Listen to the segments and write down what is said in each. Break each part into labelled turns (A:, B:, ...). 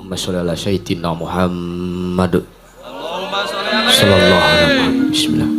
A: Allahumma sholli ala sayyidina Muhammad sallallahu alaihi wasallam. Bismillah.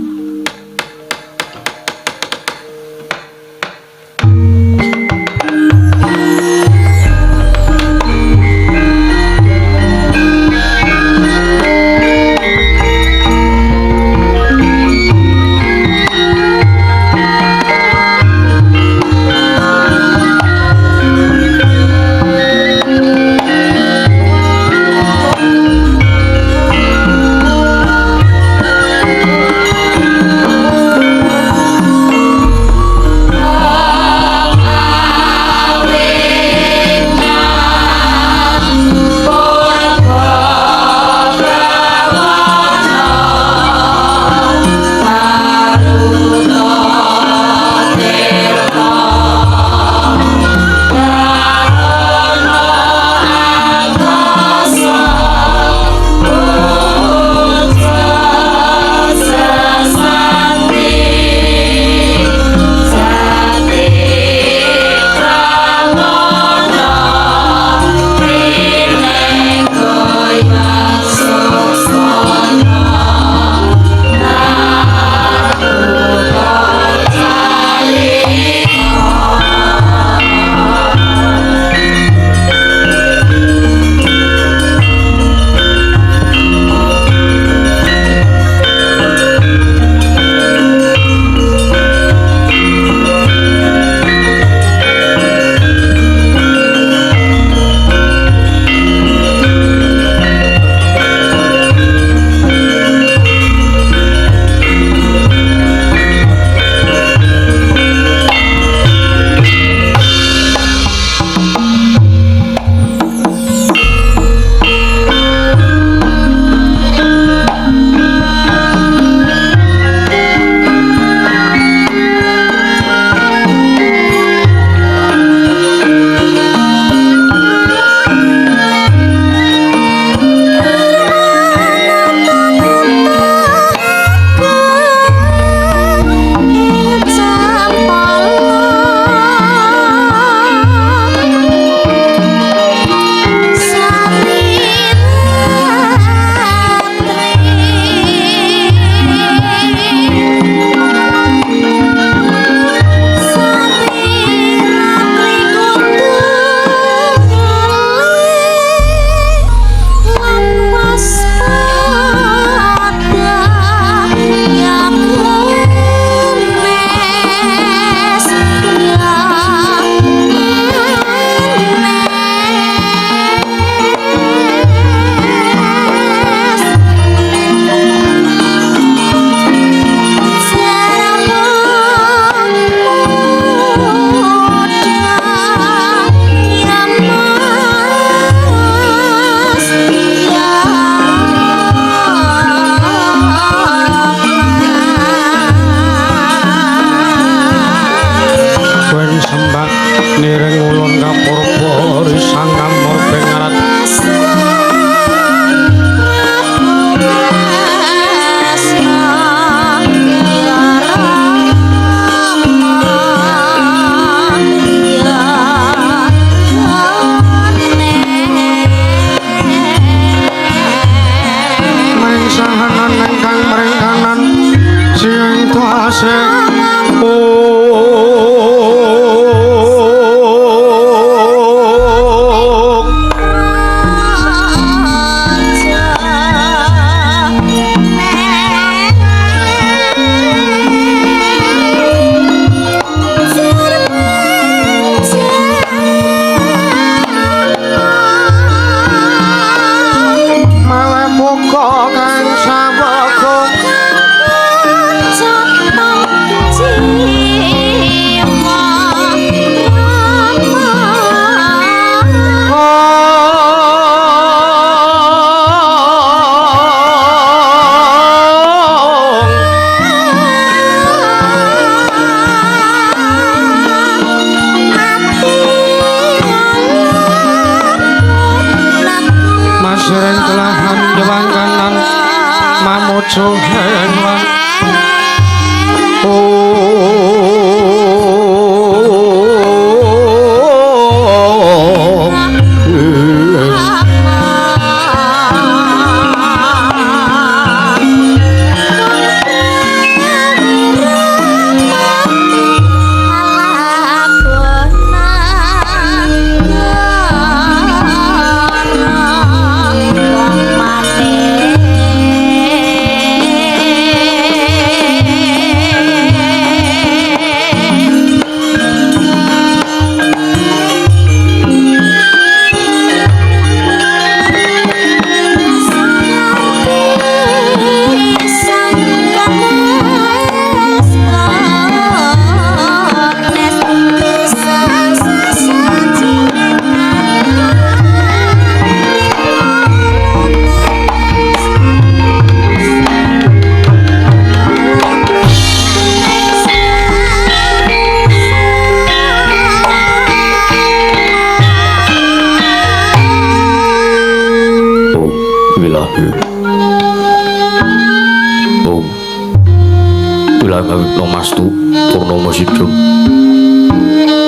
A: awit namastu purnomo sidrum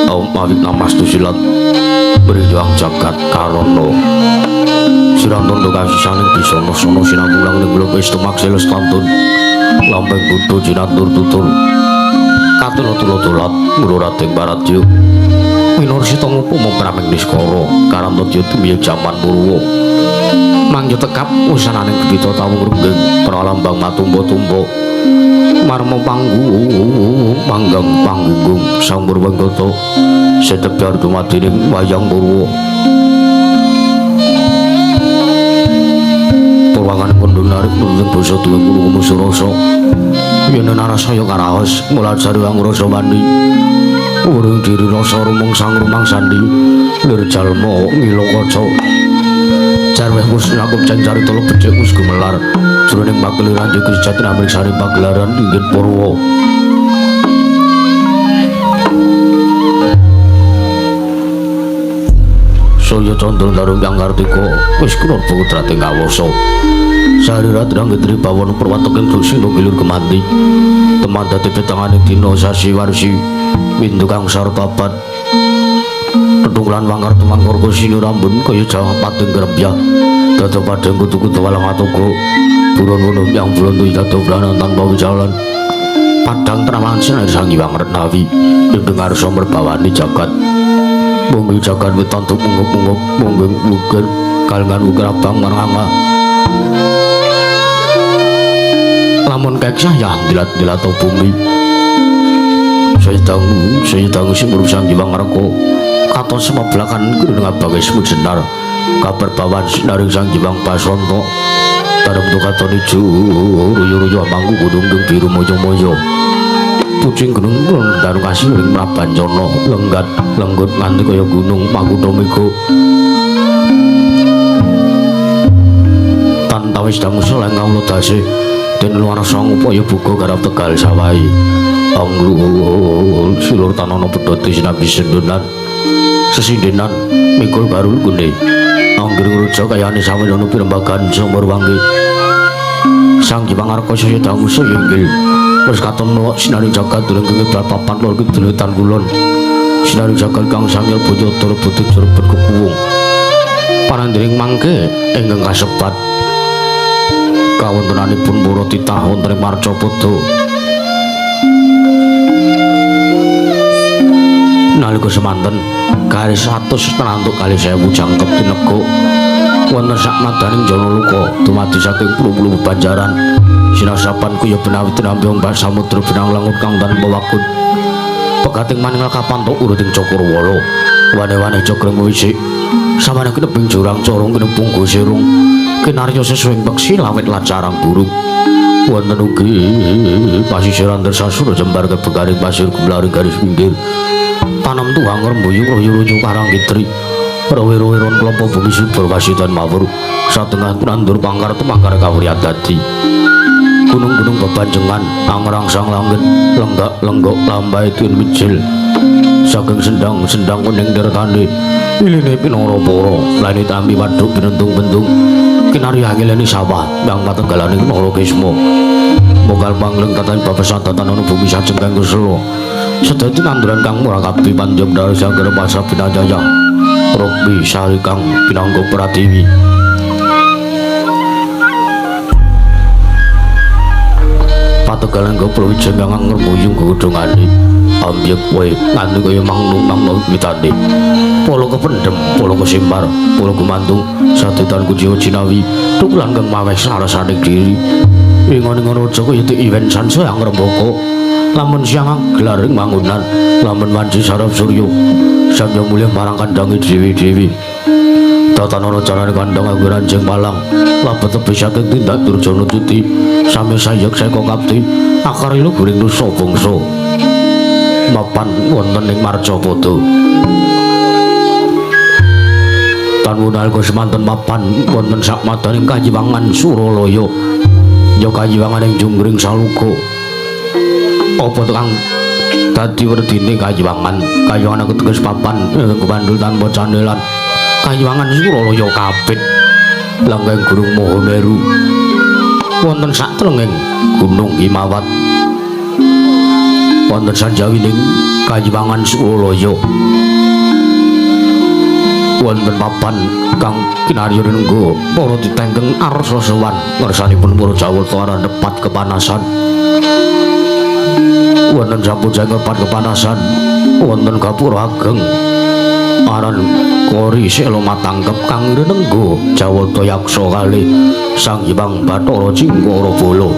A: awit namastu silat berjuang jagat karono sirantondo kasisaning bisono sono sinambulang ning kula wis tumaksila stantun lambeng budo jinatur tutur katulo-tulo-tulat ngurating barat yu minur sitong upomo praming niskara karanto yu tumiyeg jaman purwa mangyo tekap usananing gebita tawung runggeng pralambang matumbo-tumbo marmo panggung panggung sang purwanggata sedebyar dumadining wayang purwa purwangan kondung narik nuntung basa duwe guru musurasa yen narasaya karaos mulajari wangrasa wani urung diri rasa rumong sang rumang sandi lir jalma ngila kaca jarweh wis lakup janjari tolo becik wis gumelar jroning pakeliran iki sejati amrik sari pagelaran inggih purwa saya condong darung yang kartika wis kena putra ting kawasa sarirat rang getri bawon perwataken sino gilir kemanti teman dadi petanganing dina sasi warsi windu kang sartapat pedunglan wangkar tumangkor sino rambun kaya jawa pating grempya dada padang kutu-kutu walang atogo buron gunung yang bulan tuh dada belanan tanpa jalan padang terawangan sinar sang Hyang Retnawi yang dengar somber bawani jagat bumi jagat wetantuk mungup-mungup munggeng luger kalengan uger abang maranganga lamun keksah ya dilat-dilat bumi saya tangu si berusaha Hyang Reko katon semablakan kudu ngabagai semut senar kabar bawan sinaring sang Hyang Paswanto tarem tu katon ijo ruyu-ruyu amangku gunung biru moyo-moyo pucing gunung darung kasih ring Prabanjana lenggut nganti kaya gunung Makutha Mega tantawis damusa lan kawula dase den luar sang upaya buka garap Tegal Sawai anglu silur tanana pedhoti sinabi sendunan sesindenan mikul garul gune anggir ngruja kayane sawenana pirembagan sumur wangi sang Hyang Reka saya damusa inggil wis katon sinaring jagat durung kenging papan lor kidul tan kulon sinaring jagat kang samya bojotara butuh jrebet kekuwung panandring mangke ingkang kasebat kawontenanipun para titah wonten ing Marcapada nalika semanten kali 100 tenantuk kali 1000 jangkep tinegok wonten sak madaning Janaluka dumadi saking puluh-puluh banjaran sinasapan kuya benawi tinambiong bas samudra benang langut kang tanpa wakut pekating maninggal kapanto uruting Cakrawala wane-wane cokring wisik samana keneping jurang corong kenepung gosirung kinarya sesuing peksi lawet lacarang burung wonten ugi pasisiran tersasura jembar kebekaring pasir gumlaring garis pinggir tanam tuang rembuyu royo-royo karang kitri rawe-raweron kelapa bumi subur kasidan mawur satengah nandur pangkar temangkar kawriat dadi gunung-gunung bebanjengan angrangsang langit lenggak-lenggok lambai tun mijil saking sendang kuning dertane iline pinara para laine tampi waduk binentung-bentung kinari angilane sawah yang patenggalaning nara kesma mogal pangleng tataning babesan tatanan bumi sajeng kang kusula sedaya nanduran kang murakabi panjang dari sanggara pasar pinajaya Robi sari kang pinangga Pratiwi pategalan goblok jeneng ngrembuyung godhongane ambyek wae nganti kaya mangnung mitane polo kependhem polo kesimbar polo gumantung sadetan kujiwa jinawi tukulan kang maweh sarasane diri ingon-ingon aja kaya event sansa yang ngrembaka lamun siang gelar ing mangunan lamun wanci sarap surya sangya mulih marang kandange dewi-dewi tatanana carane kandhang anggo ranjing malang labet tebih saking tindak Durjana Tuti sami sayek seka kapti akar ilu guring nusa bangsa mapan wonten ing Marcapada tanwunalika semanten mapan wonten sak madaning kayiwangan Suralaya ya kayiwangan ing Junggring Saluka apa tukang dadi werdine kayiwangan aku teges papan kepandul tanpa candelan kayiwangan Suralaya kapit langgeng Gunung Mahameru wonten sak telenging Gunung Himawat wonten sanjawining kajiwangan Sukolaya wonten papan kang kinarya rinengga para titenggeng arsa sowan ngersanipun para Jawata arandepat kepanasan wonten sampun jengkepat kepanasan wonten gapura ageng aran Kori Sela Matangkep kang rinengga Jawata yaksa kalih Sang Hyang Bathara Cingkara Bala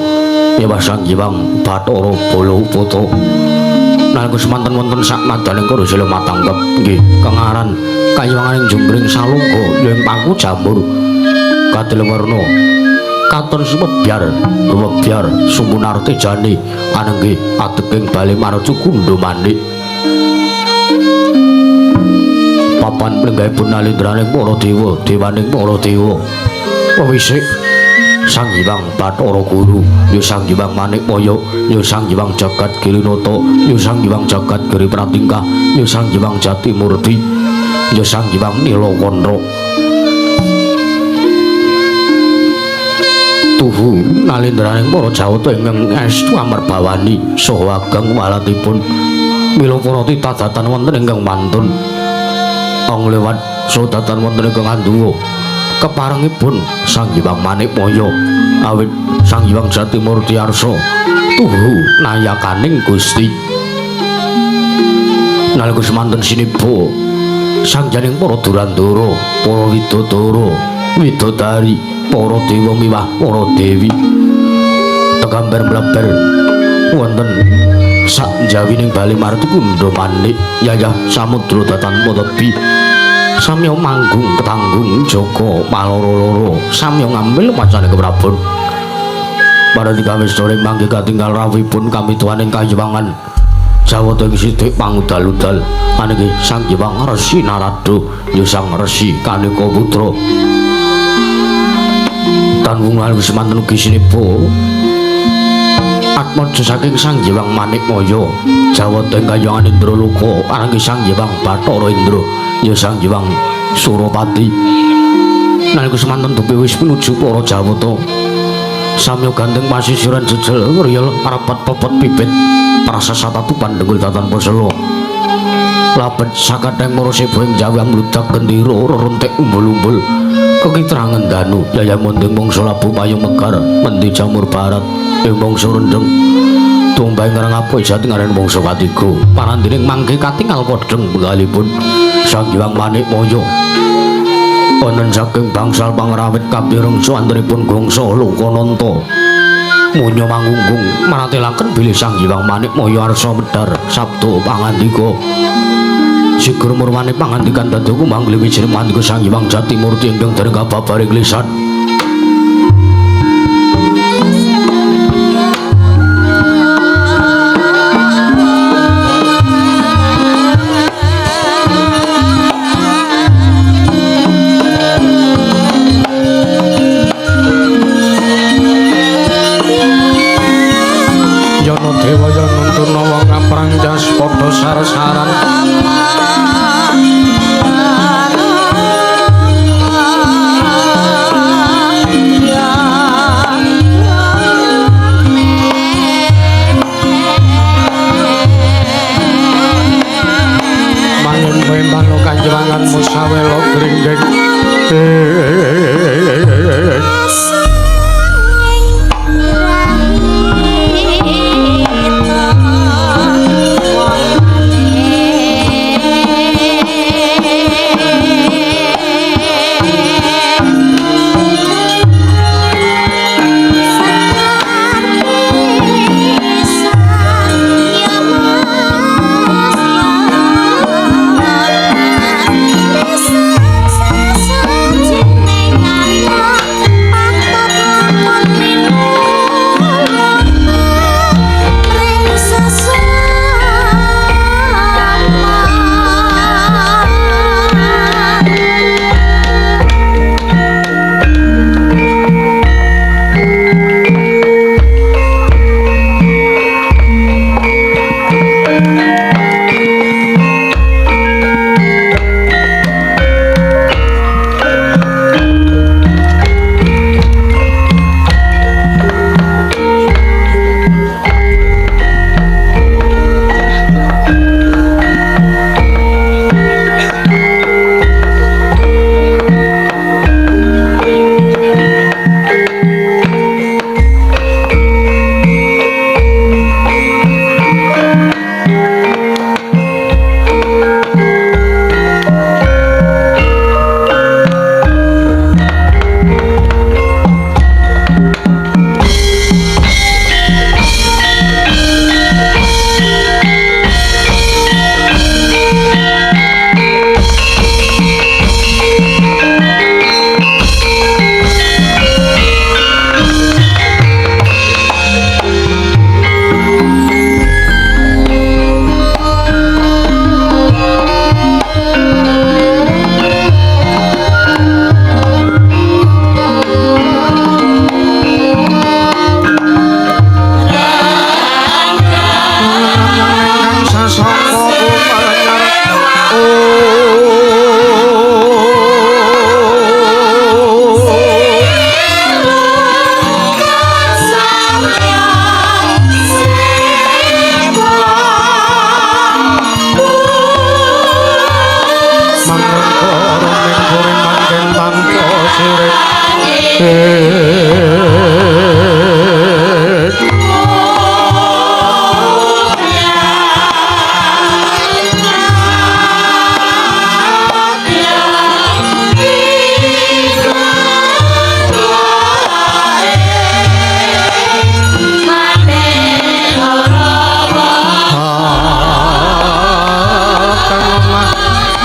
A: Dewa Sang Hyang Bathara Bala Upata nalika semanten wonten saknadaning Kori Sela Matangkep nggih kang aran kayiwanganing Jumbring Salungga yen pangku jamur kadel werna katon sumebyar sumunar tejane anenggih ateking bali maraja Kundha Manik papan plenggahipun nalindraning para dewa dewaning para dewa wisik Sang Hyang Bathara Guru ya Sang Hyang Manikmaya ya Sang Hyang Jagat Girinata ya Sang Hyang Jagat Giri Pratingkah ya Sang Hyang Jati Murti ya Sang Hyang Nilakana tuhu nalindraning para Jawata ingkang estu amarbawani saha ageng walatipun mila para titadatan wonten ingkang mantun ong lewat sodatan wonten ingkang anduwa keparengipun Sang Hyang Manikmaya awit Sang Hyang Jati Murti Arsa tuhu nayakaning Gusti nalika semanten sinipha sangjaning para Durandara para Widodara Widodari para dewa miwah para dewi tegambar mleber wonten sakjawining bali marti Kundha Manik yayah samudra datan Potebi samya manggung ketanggung jaga maloro-loro samya ngambil macane keprabon paradika wis sore mangke katinggal rawuhipun kamituhaning kayiwangan Jawata ing sithik pangudal-udal aniki Sang Hyang Resi Narada ya Sang Resi Kanika Putra tanwungan wis manten ugi sinipha atmaja saking Sang Hyang Manikmaya Jawata ing kayangan Indraloka ananging Sang Hyang Bathara Indra ya Sang Hyang Surapati nalika semanten dupi wis pinuju para Jawata samya gandeng pasisiran jejel riyel rapat pepet pipit prasasata tupan denggul datan Pasela labet sakadang para seba ing Jawa mludak gendira reruntik umbul-umbul kekitrangan danu yaya munding mangsa labu payung megar mendi jamur barat ing mangsa rendeng tumbang ngarang apa jati ngaran mangsa katiga parandining mangke katingal kodheng begalipun Sang Hyang Manikmaya wonten saking bangsal pangrawit kapireng suwantenipun gongsa Lokananta munya mangunggung maratelaken bilih Sang Hyang Manikmaya arsa medhar sabda pangandika sigur murwani pangandikan dadi kumbang gliwijing mandika Sang Hyang Jati Murti ingkang dereng kababaring lisan sar-saran mangun pembantu kanjengan musawelo gringgeng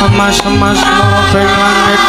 B: emas-emas murubing langit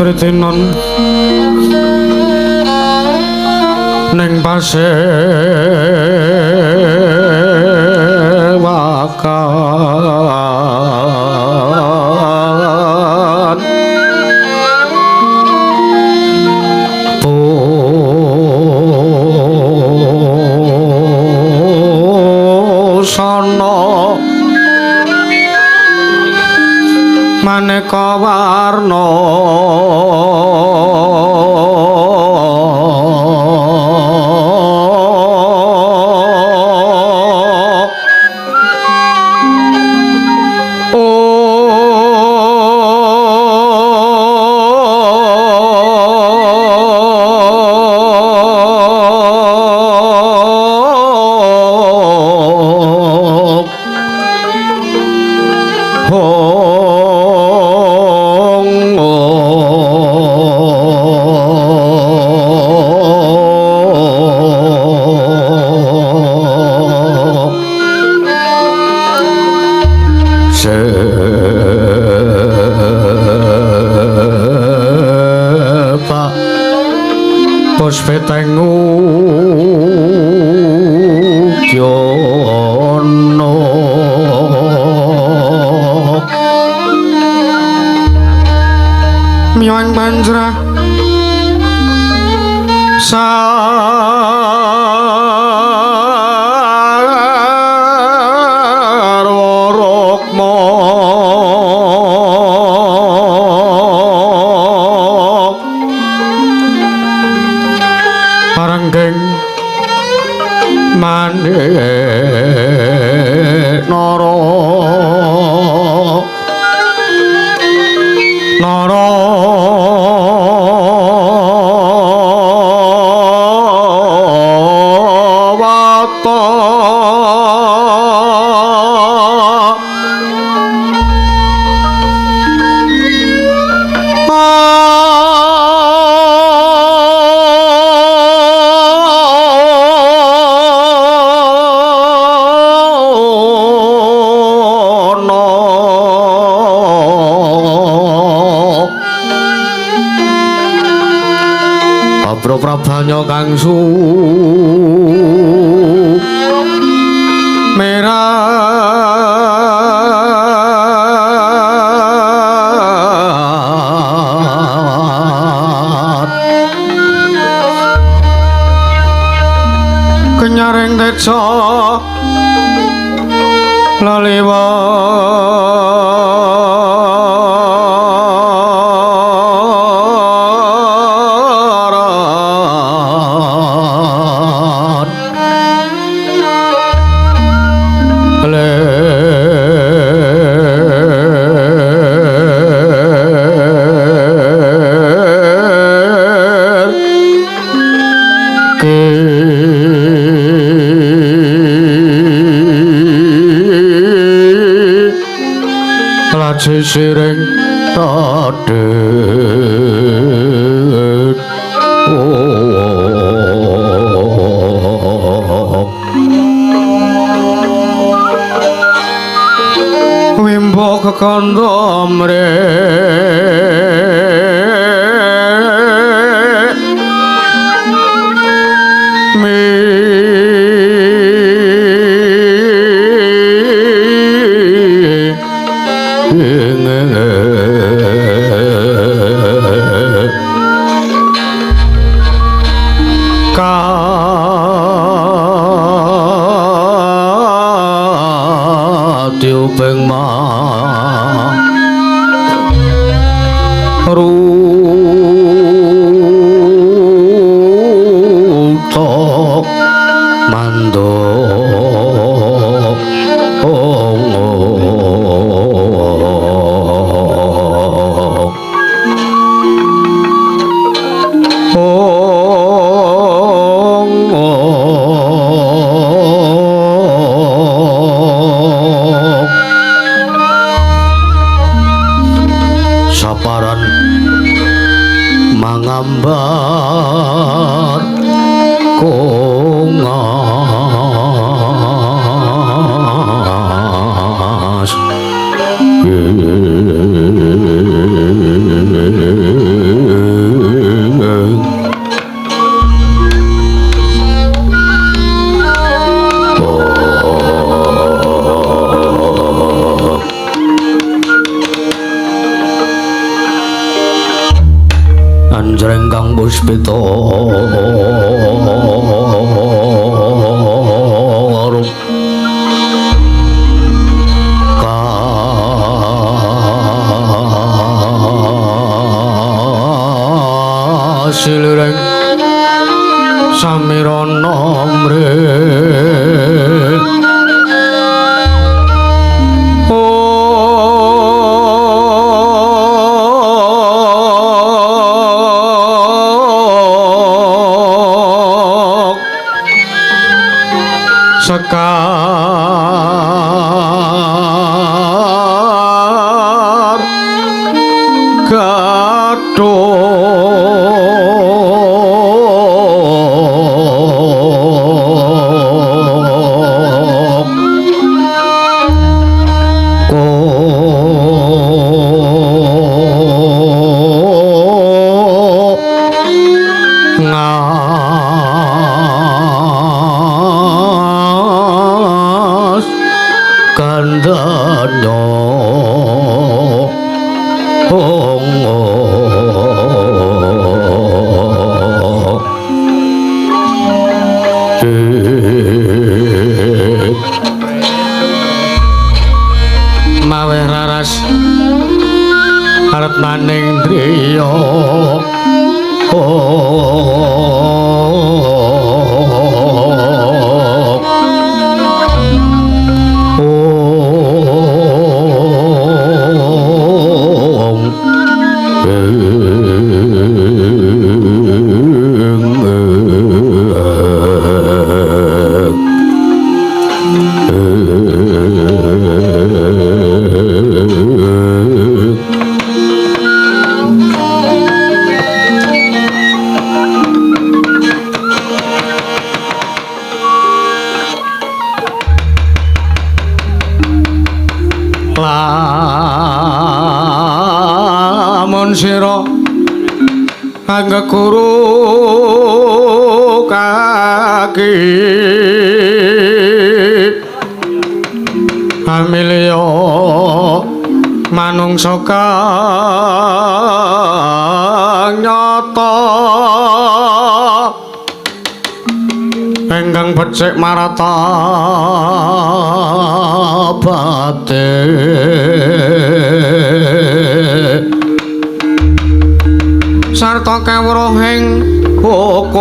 B: Sritinon ning pasewakan busana maneka warna Puspetengu Jono Miwang Banjra Sarwarokmo Paranggeng Manik Nara Wata Prabanya kangsu merah kenyaring teca sisiring tadet Bok kondomre tiêu beng ma ru to mando saparan mangambar kongas anjreng kang puspita kasilireng samirana mre sekar ngas kandhanya maweh raras arep maning driya lamun sira anggekuru kaki amilya manungsa kang nyata engkang becik marata bate sarta kawruhing hukum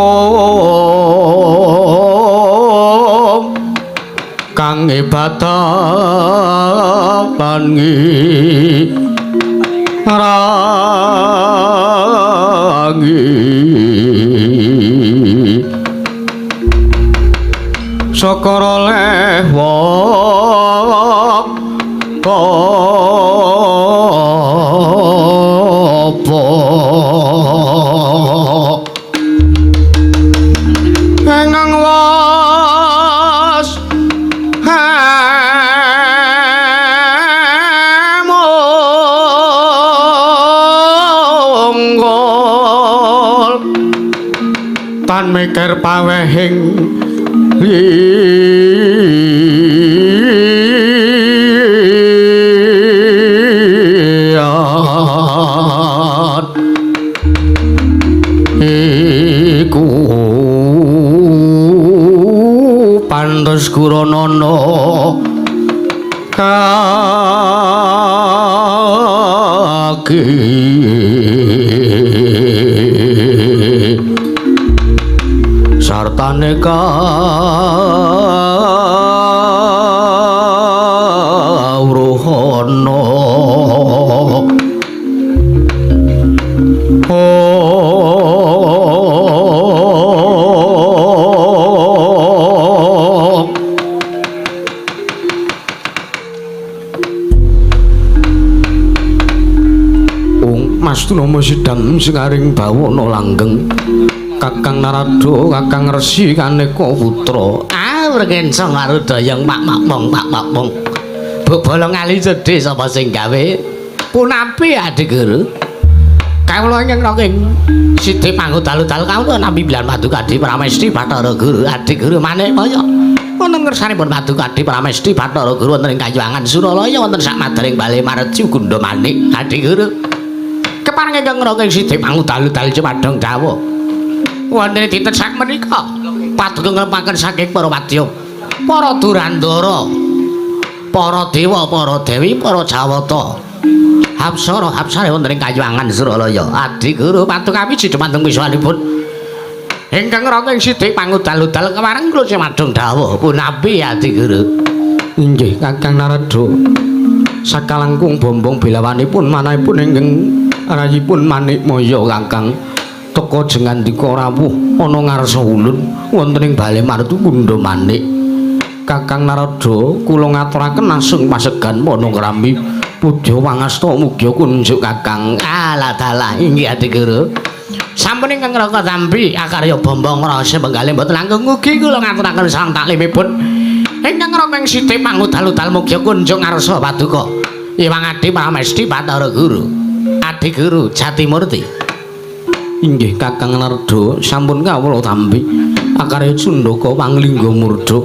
B: kang ibadahan rangi sakara lewa apa engang was lan mikir pawehing iku pantes Guranana kaki sartane kawruhana Mas Tunama sidam singaring bawana langgeng Kakang Narada Kakang Resi Kaneka Putra
A: Regensa karo dayang Pak Makmong Bobolong ali cedhe sapa sing gawe punapi Adik Guru kawula nyenenging Siti Pangudal-udal kawula nampi bilan Padukadi Pramesti Bathara Guru Adik Guru maneh kaya wonten ngersanipun Padukadi Pramesti Bathara Guru wonten ing Kayuwangan Suralaya wonten sak madering Bale Mareju Gunda Manik Adik Guru kepareng ingkang ngrangking Siti Pangudal-udal Cemadong dawuh wonten dinten sak menika paduka nglempaken saking para wadya para durandara para dewa para dewi para jawata hapsara hapsare wonten ing Kayuwangan Suralaya Adik Guru paduka miji dumateng wiswanipun ingkang ngrangking Siti Pangudal-udal kepareng kula Cemadong dawuh punapi Adik Guru
B: inggih Kakang Narada sakalangkung bombong bilawanipun manahipun ingkang rayipun Manikmaya Kakang teka jengandika rawuh ana ngarsa ulun wonten ing Bale Martu Gunda Manik Kakang Narada kula ngaturaken asung pasegan Manongkrami pudha wangasta mugia kunjuk Kakang
A: alah dalah inggih Adik Guru sampun ingkang raka tampi akarya bombong rasa penggalih mboten langkung mugi kula ngaturaken sang taklimipun ingkang raka Siti Pangudal-udal mugia kunjuk ngarsa paduka Iwang Adi Pramesti Bathara Guru Adik Guru Jatimurti
B: inggih Kakang Narada sampun kawula tampi akarya Cundaka Panglingga Murda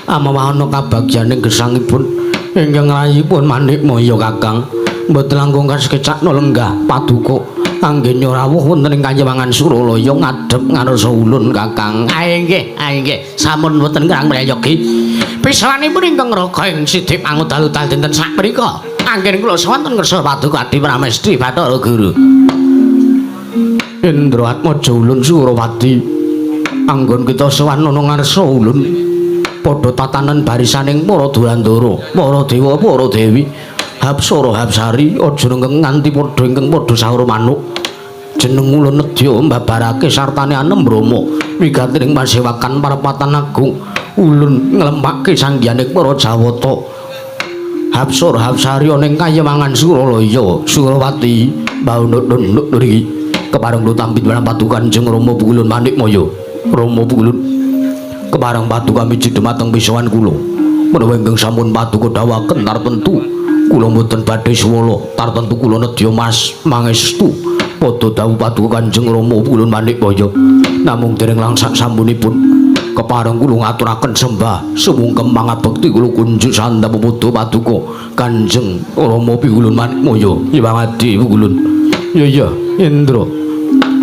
B: amawa ana kabagyaning gesangipun ingkang rayipun Manikmaya Kakang mboten langkung kasekecakna lenggah paduka anggen rawuh wonten ing Kayuwangan Suralaya ngadhep ngarsa ulun Kakang
A: inggih sampun mboten kirang mrayogi pisanipun ingkang raka ing Siti Pangudal-udal dinten sak mrika anggen kula swanten ngersa paduka Adi Pramesti Bathara Guru
B: Indra Atmaja ulun Surawati anggon kita sowan ana ngarsa ulun padha tatanan barisaning para durandara para dewa para dewi hapsara hapsari aja nganti padha ingkang padha sahur manuk jeneng ulun nedya mbabarake sartane anem Brama wigatining pasewakan parapatan agung ulun nglempake sanggiyaning para jawata hapsara hapsari ana ing Kayuwangan Suralaya Surawati baunuk-unuk niki kepareng kula tampi marang paduka Kanjeng Rama Pukulun Manikmaya Rama Pukulun kepareng paduka miji dumateng pisawan kula menawa ingkang sampun paduka dawuhaken tartentu kula mboten badhe swala tartentu kula nedya mas mangestu padha dawuh paduka Kanjeng Rama Pukulun Manikmaya namung dereng langsak sampunipun kepareng kula ngaturaken sembah sumungkem mangabekti kula kunjuk sanda pemuda paduka Kanjeng Rama Pukulun Manikmaya Iwang Adi Pukulun ya Indra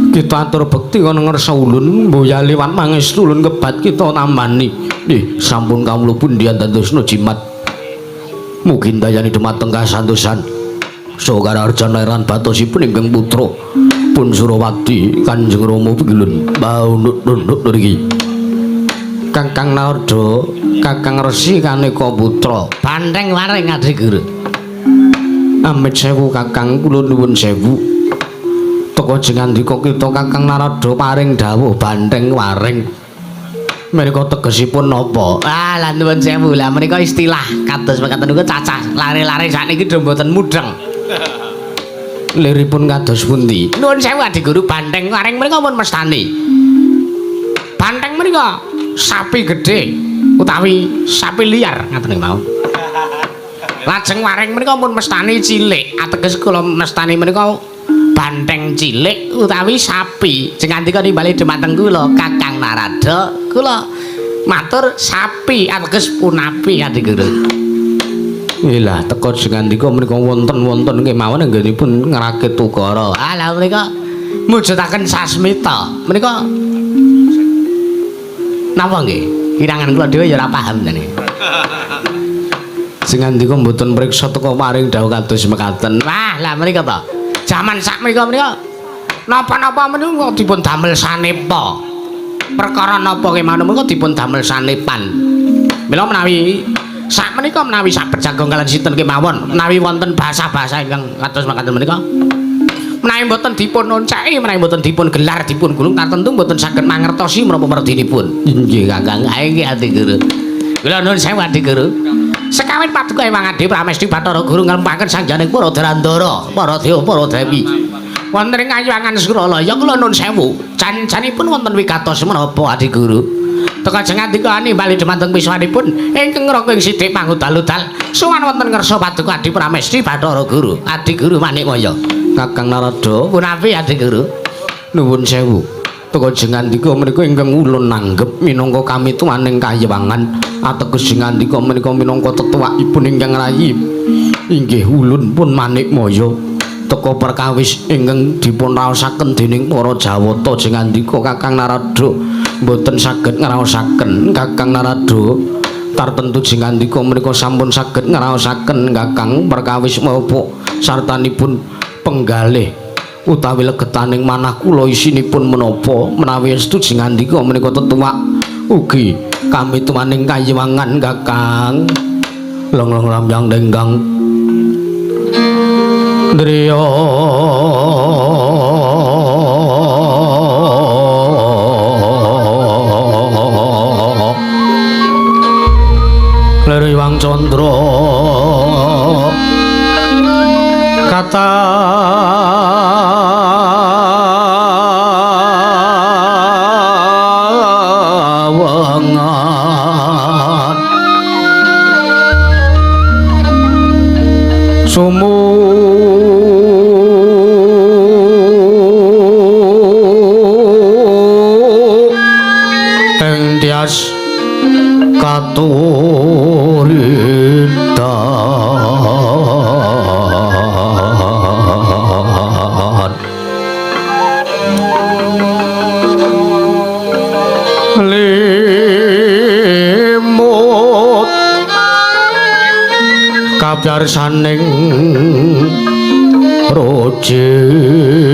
B: kita atur bekti ana ngersa ulun mboya liwat mangestu ulun kebat kita namani nggih sampun kawula pundi andosna jimat mugi dayani dumateng kasantosan saudara Arjana lan batosipun ingkang putra pun Surawati Kanjeng Rama Pukulun baunuk-unuk niki Kakang Narada Kakang Resi Kaneka Putra
A: Banteng Waring Adik Guru
B: amit sewu Kakang kula nuwun sewu teka jengandika kita Kakang Narada paring dawuh Banteng Waring menika tegesipun napa
A: lan nuwun sewu lah menika istilah kados mekaten niku cacah lare-lare sakniki do mboten mudeng
B: liripun kados pundi
A: nuwun sewu Adik Guru Banteng Waring menika pun mestani banteng menika sapi gedhe utawi sapi liar ngaten mawon lajeng waring menika pun mestani cilik ateges kula mestani menika
B: banteng cilik utawi sapi sing ngandika nimbali dumateng kula Kakang Narada kula matur sapi ateges punapi ati guru ilah teka sing ngandika menika wonten kemawon anggenipun ngerakit ukara ala menika mujudaken sasmita menika napa nggih kirangan kula dhewe ya ora paham jane sing ngandika mboten mriksa teka maring dawuh kados mekaten wah lah menika to jaman sak menika napa-napa menika dipun damel sanepa perkara napa kemawon menika dipun damel sanepan mila menawi sak menika menawi saged jagung kalian sinten kemawon menawi wonten basa-basa ingkang kados mekaten menika menawi mboten dipun onceki menawi mboten dipun gelar dipun gulung tartentu mboten saged mangertosi menapa merdinipun nggih Kakang nggih ati guru kula nuwun sewu ati guru sekawit paduka Ewang Adi Pramesti Bathara Guru nglempaken sangjaning para Drandara para dewa para dewi wonten ing Ayuwangan Suralaya kula nuwun sewu jan-janipun wonten wigatos menapa ati guru teka jengandika nimbali dumateng piswanipun ingkang ngrokeng sithik pangudal-udal sowan wonten ngersa paduka Adi Pramesti Bathara Guru adi guru Manikmaya Kakang Narada punapi adi guru nuwun sewu teka jengandika menika ingkang ulun nanggep minangka kami tuwaning Kayuwangan ateges jengandika menika minangka tetuakipun ingkang rayi inggih ulun pun Manikmaya teka perkawis ingkang dipun raosaken dening para Jawata jengandika Kakang Narada mboten saged ngraosaken Kakang Narada tartentu jengandika menika sampun saged ngraosaken Kakang perkawis menapa sartanipun penggalih utawi legetaning manah kula isinipun menapa menawi estu jengandika menika tetuak ugi kami tuwaning Kayuwangan Kakang long lambyang denggang driya Leriwang Candra kata wangan sumu engdias katuritan limut kabyarsaning rojit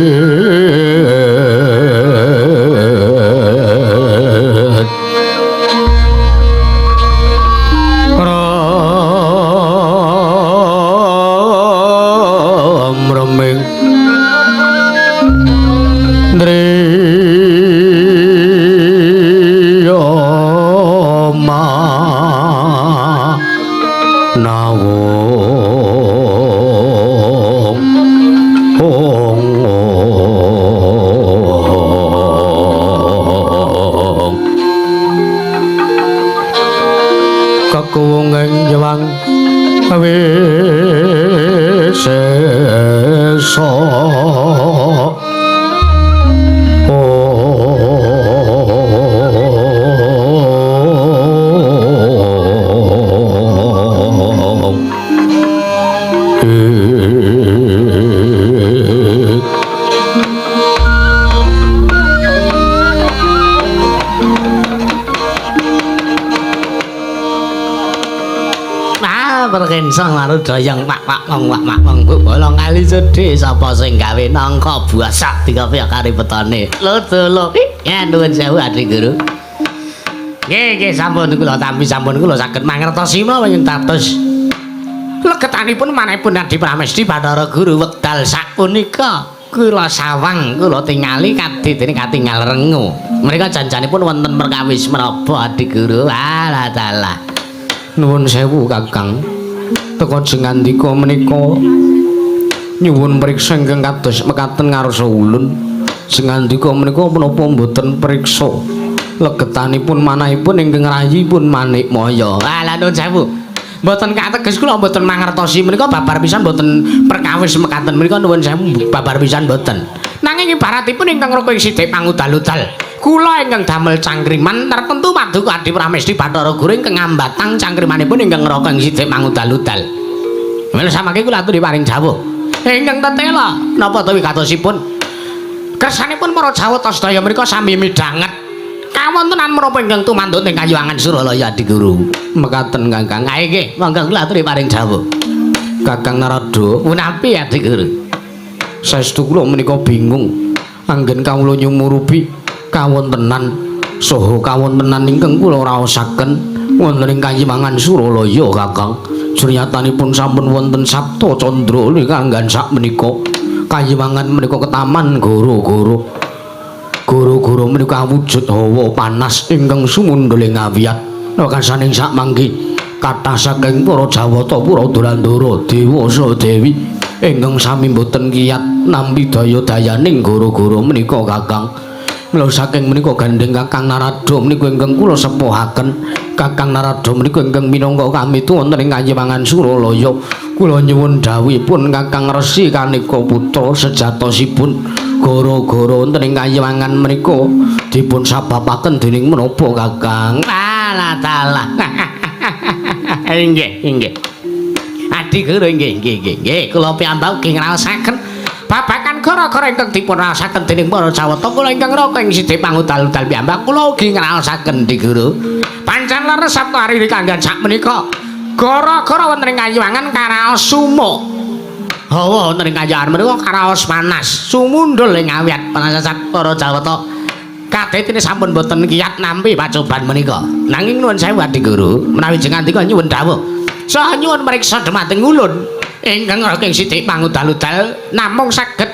B: remeng driya ma nawung kakuwunging nyewang wisesa perkensang laru doyong pak mong bu bolong kali sedih sapa sing gawe nangka buasak dikopi kari petane lho ya nuwun sewu adi guru nggih sampun kula tampi sampun kula saged mangertosi menapa yen tatus legetanipun manahipun Adi Pramesti Bathara Guru wekdal sapunika kula sawang kula tingali kadidene katingal rengu mereka janjanipun wonten perkawis menapa adi guru alah dalah nuwun sewu Kakang teka jengandika menika nyuwun priksa ingkang kados mekaten ngarsa ulun jengandika menika menapa mboten priksa legetanipun manahipun ingkang rayipun Manikmaya alah nuwun sewu Mboten kateges kula mboten mangertosi menika babar pisan mboten perkawis mekaten menika nuwun sewu babar pisan mboten. Nanging ibaratipun ingkang raka ing sithik pangudal-udal. Kula ingkang damel cangkriman tertentu paduka Adi Pramesti Bathara Guru ingkang ngambatang cangkrimanipun ingkang raka ing sithik pangudal-udal. Mila samangke kula aturi paring dawuh. Ingkang tetela napa to wigatosipun? Kersanipun para Jawata sedaya menika sami midhanget kawontenan menapa ingkang tumandut ing Kayuwangan Suralaya Adi Guru. Mekaten Kakang. Ae nggih, monggo kula aturi paring dawuh. Kakang Narada, punapi Adi Guru? Saestu kula menika bingung anggen kawula nyumurupi kawontenan saha kawontenan ingkang kula raosaken wonten ing Kayuwangan Suralaya Kakang. Suryatanipun sampun wonten Sabta Candra ingkang sakmenika. Kayuwangan menika ketaman goro-goro. Goro-goro menika wujud hawa panas ingkang sumundhele ngawiyat. Wekasaning sakmangke kathah saking para Jawata Pura Durandara Dewasa Dewi ingkang sami boten kiyat nampi daya-dayaning goro-goro menika Kakang. Mila saking menika gandeng Kakang Narada menika ingkang kula sepuhaken. Kakang Narada menika ingkang minangka kamitu wonten ing Kayuwangan Suralaya. Kula nyuwun dawuhipun Kakang Resi Kanika putra sejatosipun gara-gara wonten ing Kayuwangan menika dipun sababaken dening menapa Kakang? Alah dalah. Inggih. Adi Guru nggih. Kula piyambak ugi ngraosaken babagan gara-gara ingkang dipun raosaken dening para Jawata kula ingkang raka ing sithik pangudal-udal piyambak kula ugi ngraosaken Adi Guru. Pancen leres Sabtu hari kanggan sakmenika gara-gara wonten ing Kayuwangan karaos sumuk. Hawa wonten ing Kayuwangan menika karaos panas, sumundhul ing awiyat panasat para Jawata. Kadhetine sampun boten kiyat nampi pacoban menika. Nanging nuwun sewu Adi Guru, menawi jenengan dika nyuwun dawuh. Saha nyuwun mriksa dhumateng ulun ingkang ing sithik pangudal-udal namung saged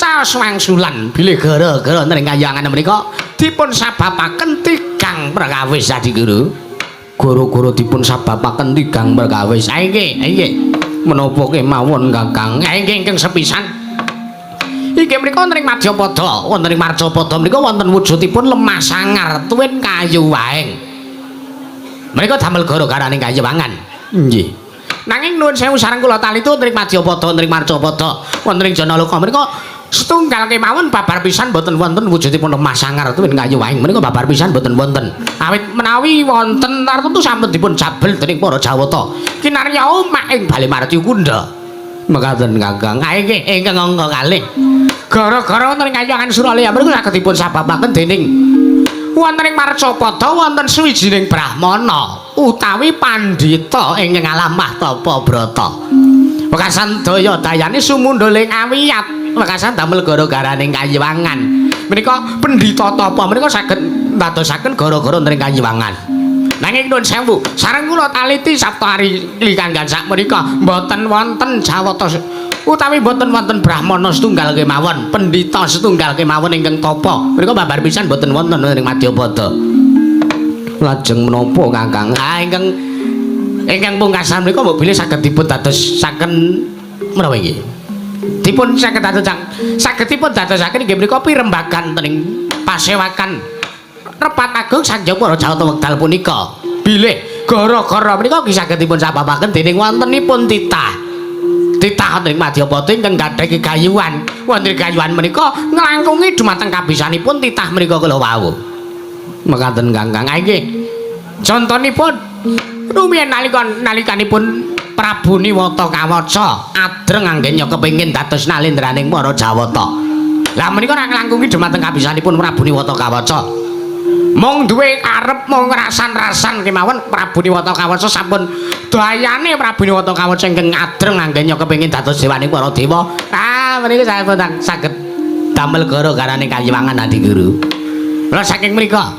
B: caos wangsulan bilih gara-gara wonten ing Kayuwangan menika dipun sababaken tigang perkawis Adi Guru. Gara-gara dipun sababaken tigang perkawis. Nggih. Menapa kemawon Kakang? Nggih ingkang sepisan. Inggih menika wonten ing Madyapada, wonten ing Marcapada menika wonten wujudipun lemah sangar tuwin kayu waeng. Menika damel gara-garane Kayuwangan. Nggih. Nanging nuwun sewu sareng kula talitu wonten ing Madyapada, wonten ing Marcapada, wonten ing Janaloka menika setunggal kemawon babar pisan boten wonten wujudipun lemah sangar tuwin kayu waeng. Menika babar pisan boten wonten. Awit menawi wonten tartemtu sampun dipun jabel dening para Jawata. Kinarya omak ing Bale Marti Kunda. Mekaten Kakang. Nggih ingkang angka kalih. Gara-gara wonten ing Kayuwangan Suralaya menika saged dipun sababaken dening wonten ing Marcapada wonten suwijining brahmana utawi pandhita ingkang alamah tapa brata. Wekasan daya dayane sumundhul ing awiyat. Wekasan damel gara-garane Kayuwangan. Menika pendhita tapa menika saged ndadosaken gara-gara wonten ing Kayuwangan. Nanging nuwun sewu, sareng kula taliti Sabtu hari kanggan sakmenika mboten wonten Jawata utawi boten wonten brahmana setunggal kemawon, pendhita setunggal kemawon ingkang tapa. Menika babar pisan boten wonten ing Madyapada. Lajeng menapa Kakang? Ingkang pungkasan menika mbok bilih saged dipun dadosaken menapa iki? Dipun saged dadosaken inggih menika pirembagan tening pasewakan Repat Agung Sanjang para Jawata wekdal punika. Bilih gara-gara menika ki saged dipun sababaken dening wontenipun titah wonten ing Madyapada ingkang gadhahi gayuhan. Wonten gayuhan menika nglangkungi dhumateng kabisanipun titah menika kula wau. Mekaten Kakang. Nggih. Contonipun rumiyin nalikanipun Prabu Niwata Kawaca adreng anggennya kepengin dados nalendraning para Jawata. Lah menika nglangkungi dhumateng kabisanipun Prabu Niwata Kawaca. Mung duwe arep mung rasan-rasan kemawon Prabu Niwata Kawaca sampun dayane Prabu Niwata Kawaca ingkang adreng anggennya kepengin dados dewaning para dewa. Menika sampun saged damel gara-garane Kayuwangan Adi Guru. Lha saking menika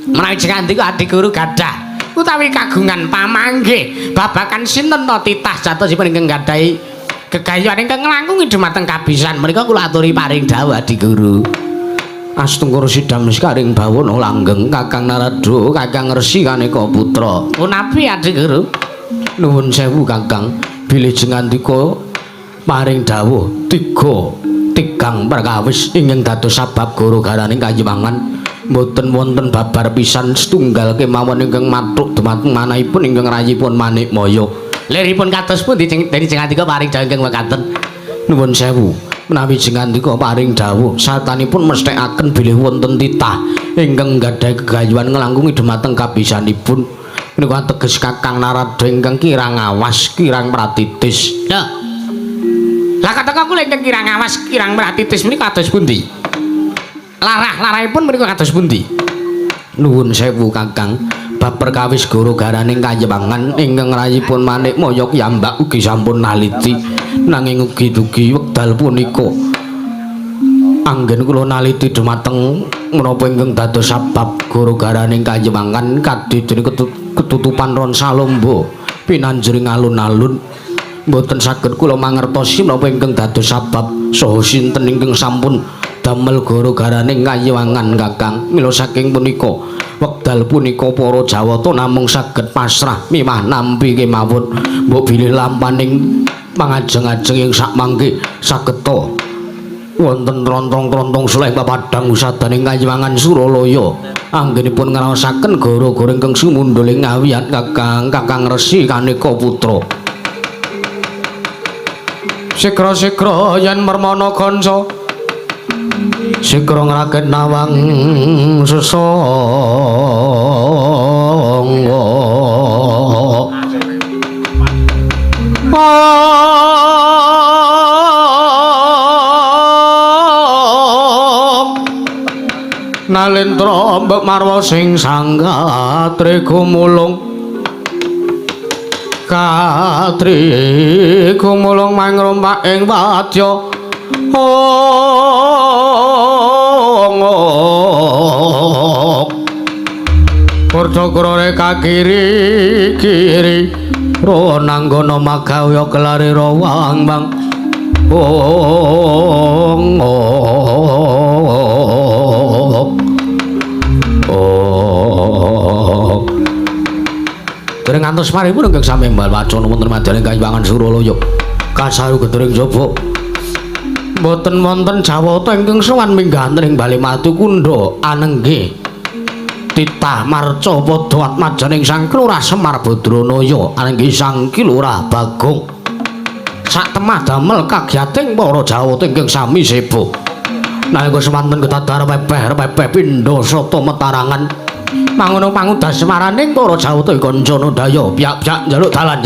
B: menawi jengandika Adi Guru gadah utawi kagungan pamanggih babagan sinten to titah jatosipun ingkang gadhahi gegayuhan ingkang nglangkungi dhumateng kabisan menika kula aturi paring dawuh Adi Guru. Astunggur sidam sekaring bawana langgeng Kakang Narada, Kakang Resi Kanika putra. Punapi Adi Guru? Nuwun sewu Kakang, bilih jengandika paring dawuh tigang perkawis ingkang dados sabab gara-garane Kayuwangan Mboten wonten babar pisan setunggal kemawon ingkang matuk dumateng manahipun ingkang rayipun Manik Maya. Liripun kados pundi dene Jengandika paring dawuh ingkang mekaten. Nuwun sewu. Menawi Jengandika paring dawuh sartanipun mesthekaken bilih wonten titah ingkang gadhahi gegayuhan nglangkungi dumateng kabisanipun. Menika teges Kakang Narada ingkang kirang awas, kirang pratitis. Ya. Lah kateka kula ingkang kirang awas, kirang pratitis menika kados pundi? Larah-larahipun menika kados pundi? Nuwun sewu Kakang, bab perkawis gara-garaning kayewangan ingkang rayipun Manik Maya piyambak ugi sampun naliti, nanging ugi-ugi wekdal punika anggen kula naliti dumateng menapa ingkang dados sabab gara-garaning kayewangan kadidene ketutupan ron salomba pinanjering alun-alun. Mboten saged kula mangertosi menapa ingkang dados sabab saha sinten ingkang sampun damel gara-garaning kayewangan Kakang. Mila saking punika wekdal punika para Jawata namung saged pasrah mimah nampi kemawon. Mbok bilih lampaning pangajeng-ajeng ing sakmangke sageta wonten rontong-rontong sulih papadang usadaning kayewangan Suralaya anggenipun ngraosaken gara-gara ingkang sumundul ing ngawian Kakang Resi Kaneka Putra. Sikra-sikra yen mermana kanca sikra ngraket nawang sesangga nalendra mbek marwa sing sanggatre gumulung katri gumulung mangrompak ing wadya Purtakrane kakiri-kiri ronanggana magawe kelare rawang-wang dereng ngantos maripun ingkang sami mbal wacana wonten madyaning kayewangan Suralaya kasaru gedering jaba mboten wonten Jawata ingkang sowan minggahaken ing bali Matukundha anenggih titah marca padha atmajaning Sang Kilurah Semar Badranaya anenggih Sang Kilurah Bagong sak temah damel kagyating para Jawata ingkang sami sibuk nalika semanten ketadhar pepeh pindha sata metarangan mangono pangudas semaraning para Jawata kancana daya piyak-piyak njaluk dalan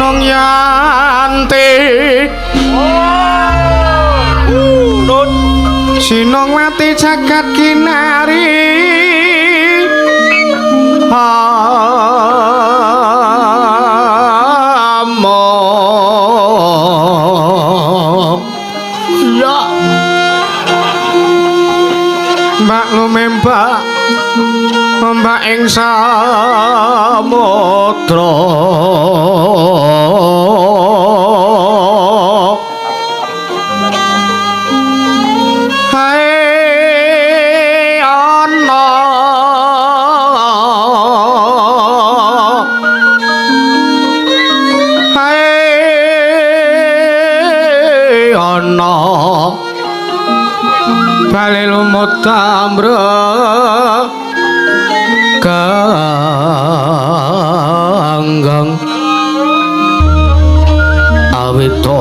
B: Gunung Yanti Sinongwati jagat kinari Amo ya Mbak lumembak Mbak ing samudra hai ana hai ana bali lumut tamra ganggang awito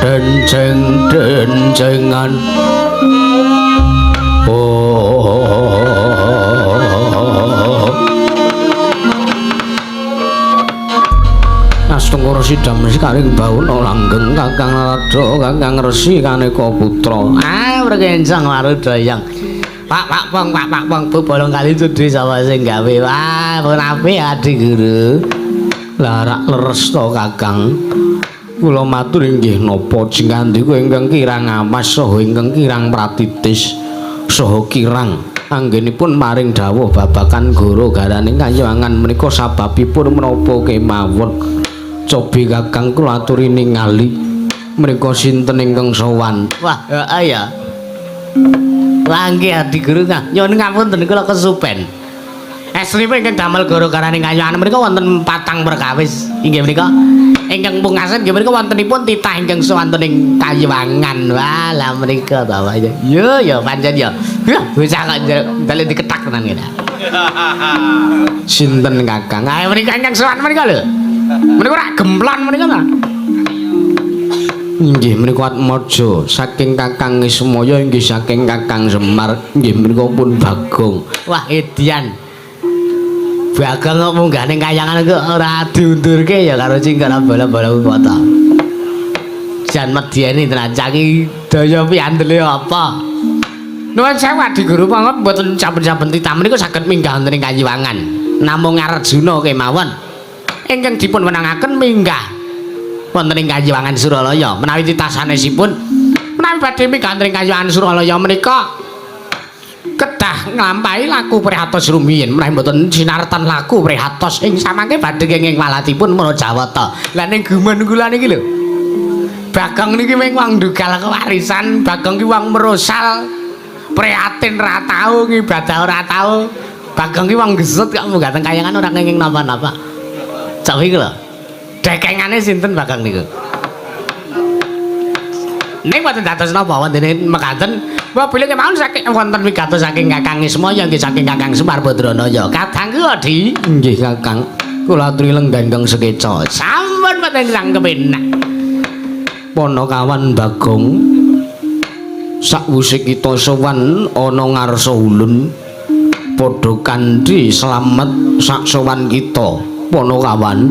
B: denceng-dencengan Astungura sidam sekaring bauna langgeng kakang rada kakang resi kaneka putra prekencang marudayang Pak Pong bu bolong kali cedhi sapa sing gawe wah pun apik Adi Guru larak leres to kakang kula matur inggih napa jingandika ingkang kirang amas saha ingkang kirang pratitis saha kirang anggenipun maring dawuh babakan guru garaning kayuwangan menika sababipun menapa kemawon cobi kakang kula aturi ningali menika sinten ingkang sowan wah ya Langge Adi Guru nyuwun ngapunten kula kesupen. Esripun ingkang damel guru garaning kayuwangan menika wonten 4 perkawis inggih menika. Ingkang pungkasan nggih menika wontenipun titah ingkang sowanten ing kayuwangan. Wah, lah menika ta Pak. Yo pancen yo. Wis kok dalem diketak tenan ngene. Sinten Kakang? Ayo menika ingkang sowan menika lho. Menika ora gemplon menika ta. Inggih menika Atmaja saking Kakang Ismaya inggih saking Kakang Semar inggih menika pun Bagong. Wah edian. Bagong kok munggah ning kayangan kok ora diundurke ya karo cingkara bola-bola kota. Jan medyeni tenan cangi daya piandele apa. Nuwun sewu Adi Guru monggo mboten saben-saben titah menika saged minggah wonten ing kayuwangan. Namung Arjuna kemawon ingkang dipun wenangaken minggah wonten ing Kayuwangan Suralaya menawi titah sanesipun menawi badhe minggah wonten ing Kayuwangan Suralaya menika kedah nglampahi laku prihatos rumiyin menawi mboten sinartan laku prihatos ing samangke badhe kenging walatipun Mara Jawata. Lah ning gumen kula niki lho Bagong niki mung wong ndugal kewarisan, Bagong ki wong merosal prihatin ra tau ngibadah ora tau. Bagong ki wong gesut kok munggah teng kayangan ora kenging napa-napa. Cak iki lho dekengane sinten Bagong niku? Ning mboten dados napa wonten mekaten. Wa bilih kemawon saking wonten wigatos saking Kakang Ismaya nggih saking Kakang Semar Badranaya. Kadangku Adi. Nggih Kakang. Kula aturi lengganggang sekeca. Sampun mboten kirang kepenak. Panakawan Bagong. Sakwise kita sowan ana ngarsa ulun padha kanthi slamet sak sowan kita Panakawan.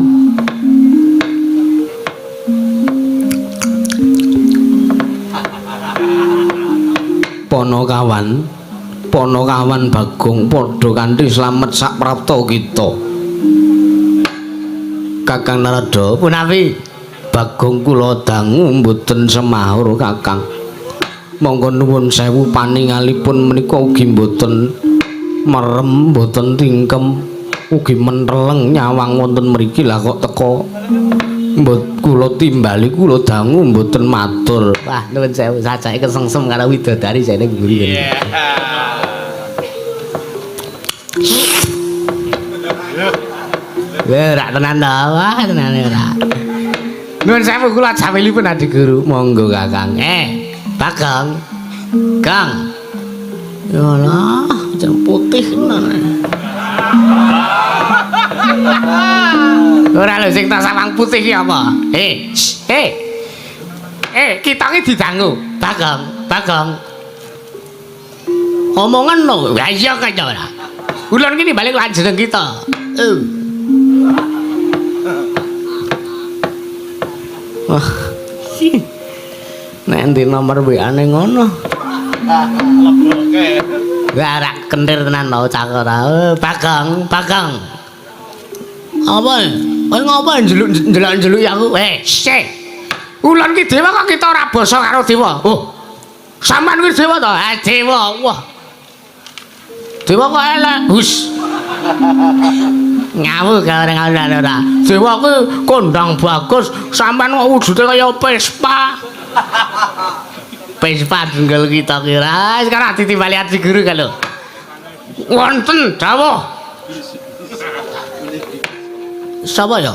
B: Panakawan Bagong padha kanthi slamet sak prapta kita. Kakang Narada punawi Bagong kula dangu mboten semahur Kakang. Monggo nuwun sewu paningalipun menika ugi mboten merem mboten tingkem ugi menteleng nyawang wonten mriki lah kok teka mbot kula timbali kula dangu mboten matur. Wah nuwun sewu sajake kesengsem karo widodari jane ngguri. Ora tenan ta, wah tenan ora. Nuwun sewu kula jawelipun Adi Guru. Monggo Kakang. Bagong. Kang. Yalah, jam putih tenan. Ora lho sing tak sawang putih ki apa? Kita ki didangu. Bagong. Omongan lho, ya iya kaya ora. Ulun ki balik lanjeng kita. Wah. Nek endi nomor WA-ne ngono. Garak kentir tenan tau cakor. Bagong. Apa? Kowe ngopo njeluk-njeluk aku? Sik. Ulan ki dewa kok kita ora basa karo dewa. Oh. Sampeyan kuwi dewa to? Dewa. Wah. Dewa kok elek. Hus. Ngawur karo ora. Dewa kuwi kondang bagus, sampeyan kok wujude kaya Vespa. Vespa tunggal kita kira. Sekarang ditimbali ati guru kalau. Wonten dawuh. Sapa ya?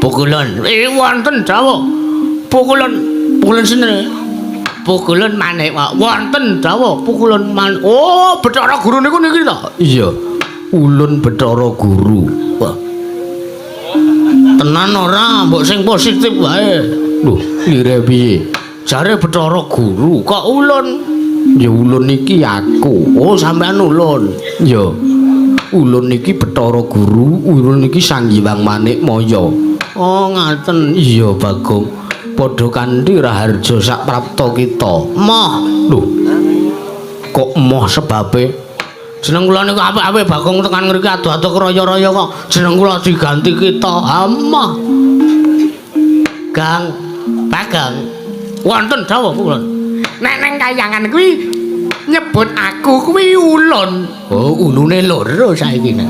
B: Pukulan. Wonten dawuh. Pukulan sinten? Pukulan maneh wonten dawuh pukulan oh Bathara Guru niku niki to iya ulun Bathara Guru wah tenan ora mbok sing positif wae lho lire piye jare Bathara Guru kok ulun ya ulun niki aku oh sampean ulun ya ulun niki Bathara Guru ulun niki Sang Hyang Manik Maya oh ngaten iya Bagong padha kanthi raharja sak prapta kita. Moh. Lho. Kok moh sebabe? Jeneng kula niku apik-apik Bagong tekan ngriki adu-adu kraya-raya kok jeneng kula diganti kita. Amah. Gang Bagong. Wonten dawuh kula. Nek nang kayangan kuwi nyebut aku kuwi ulun. Oh, ulune loro saiki nek.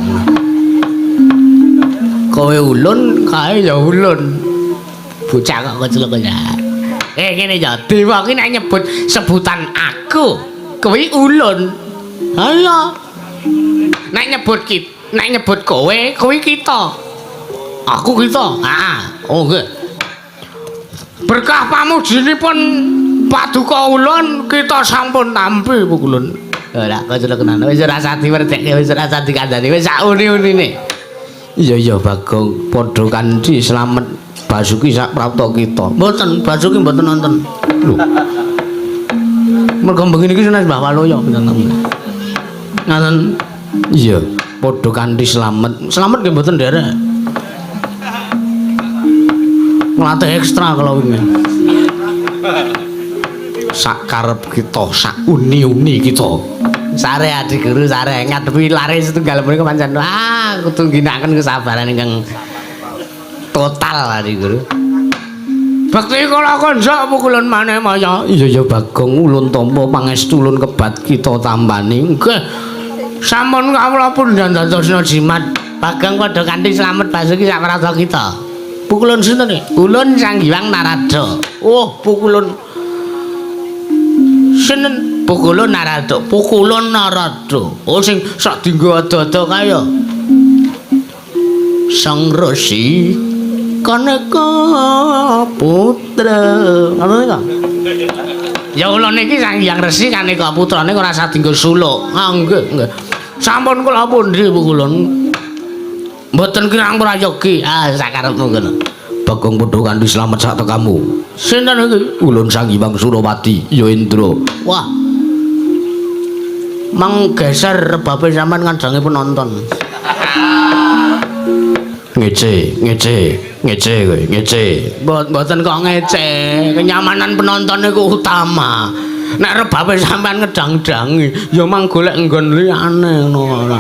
B: Kowe ulun, kae ya ulun. Bocah kok kecelok ya. Ngene ya, dewa ki nek nyebut sebutan aku, kuwi ulun. Ayo. Nek nyebut kowe, kuwi kita. Aku kita. Oh nggih. Berkah pamujinipun Paduka Ulun kita sampun tampi pukulun. Ora kecelok tenan. Wis ora sati wertekke, wis ora sati kandhani, wis sak uni-unine. Iya Bagong, padha kanthi slamet Basuki sak prapta kita. Mboten, Basuki mboten nonton. Lho. Mergo begini iki Mbah Waloya pinten. Ngaten. Iya, padha kanthi slamet. Slamet nggih mboten nderek. Nglatih ekstra kalau wingi. Sak karep kita, sak uni-uni kita. Sare adik guru sare ngadepi laris setunggal menika pancen kudu ginakaken kesabaran ingkang total adik guru. Bekti kula konjak pukulan maneh Maya. Iya Bagong ulun tampa pangestu ulun kebat kita tambani. Nggih. Sampun kawula pun ndandosna jimat. Bagong padha kanthi slamet Basuki sak prapta kita. Pukulan sinten iki? Ulun Sang Hyang Narada. Oh, pukulan sinten? Pukulan Narada. Pukulan Narada. Oh sing sak dinggo ada-ada kaya. Sang Resi Kaneka Putra. Ngono niku. Ya kula niki Sang Hyang Resi Kaneka Putra niku ora sadinggo suluk. Nggih. Sampun kula pundi pukulan. Mboten kirang prayogi. Sakarepmu ngono. Bagong padha kanthi slamet sak tekamu. Sinten iki? Ulun Sang Hyang Surawati ya Indra. Wah. Manggeser rebabe sampean ngandangi penonton. Ngece kowe. Mboten kok ngece. Kenyamanan penonton niku utama. Nek rebabe sampean ngedang-dangi, ya mang golek nggon liyane ngono.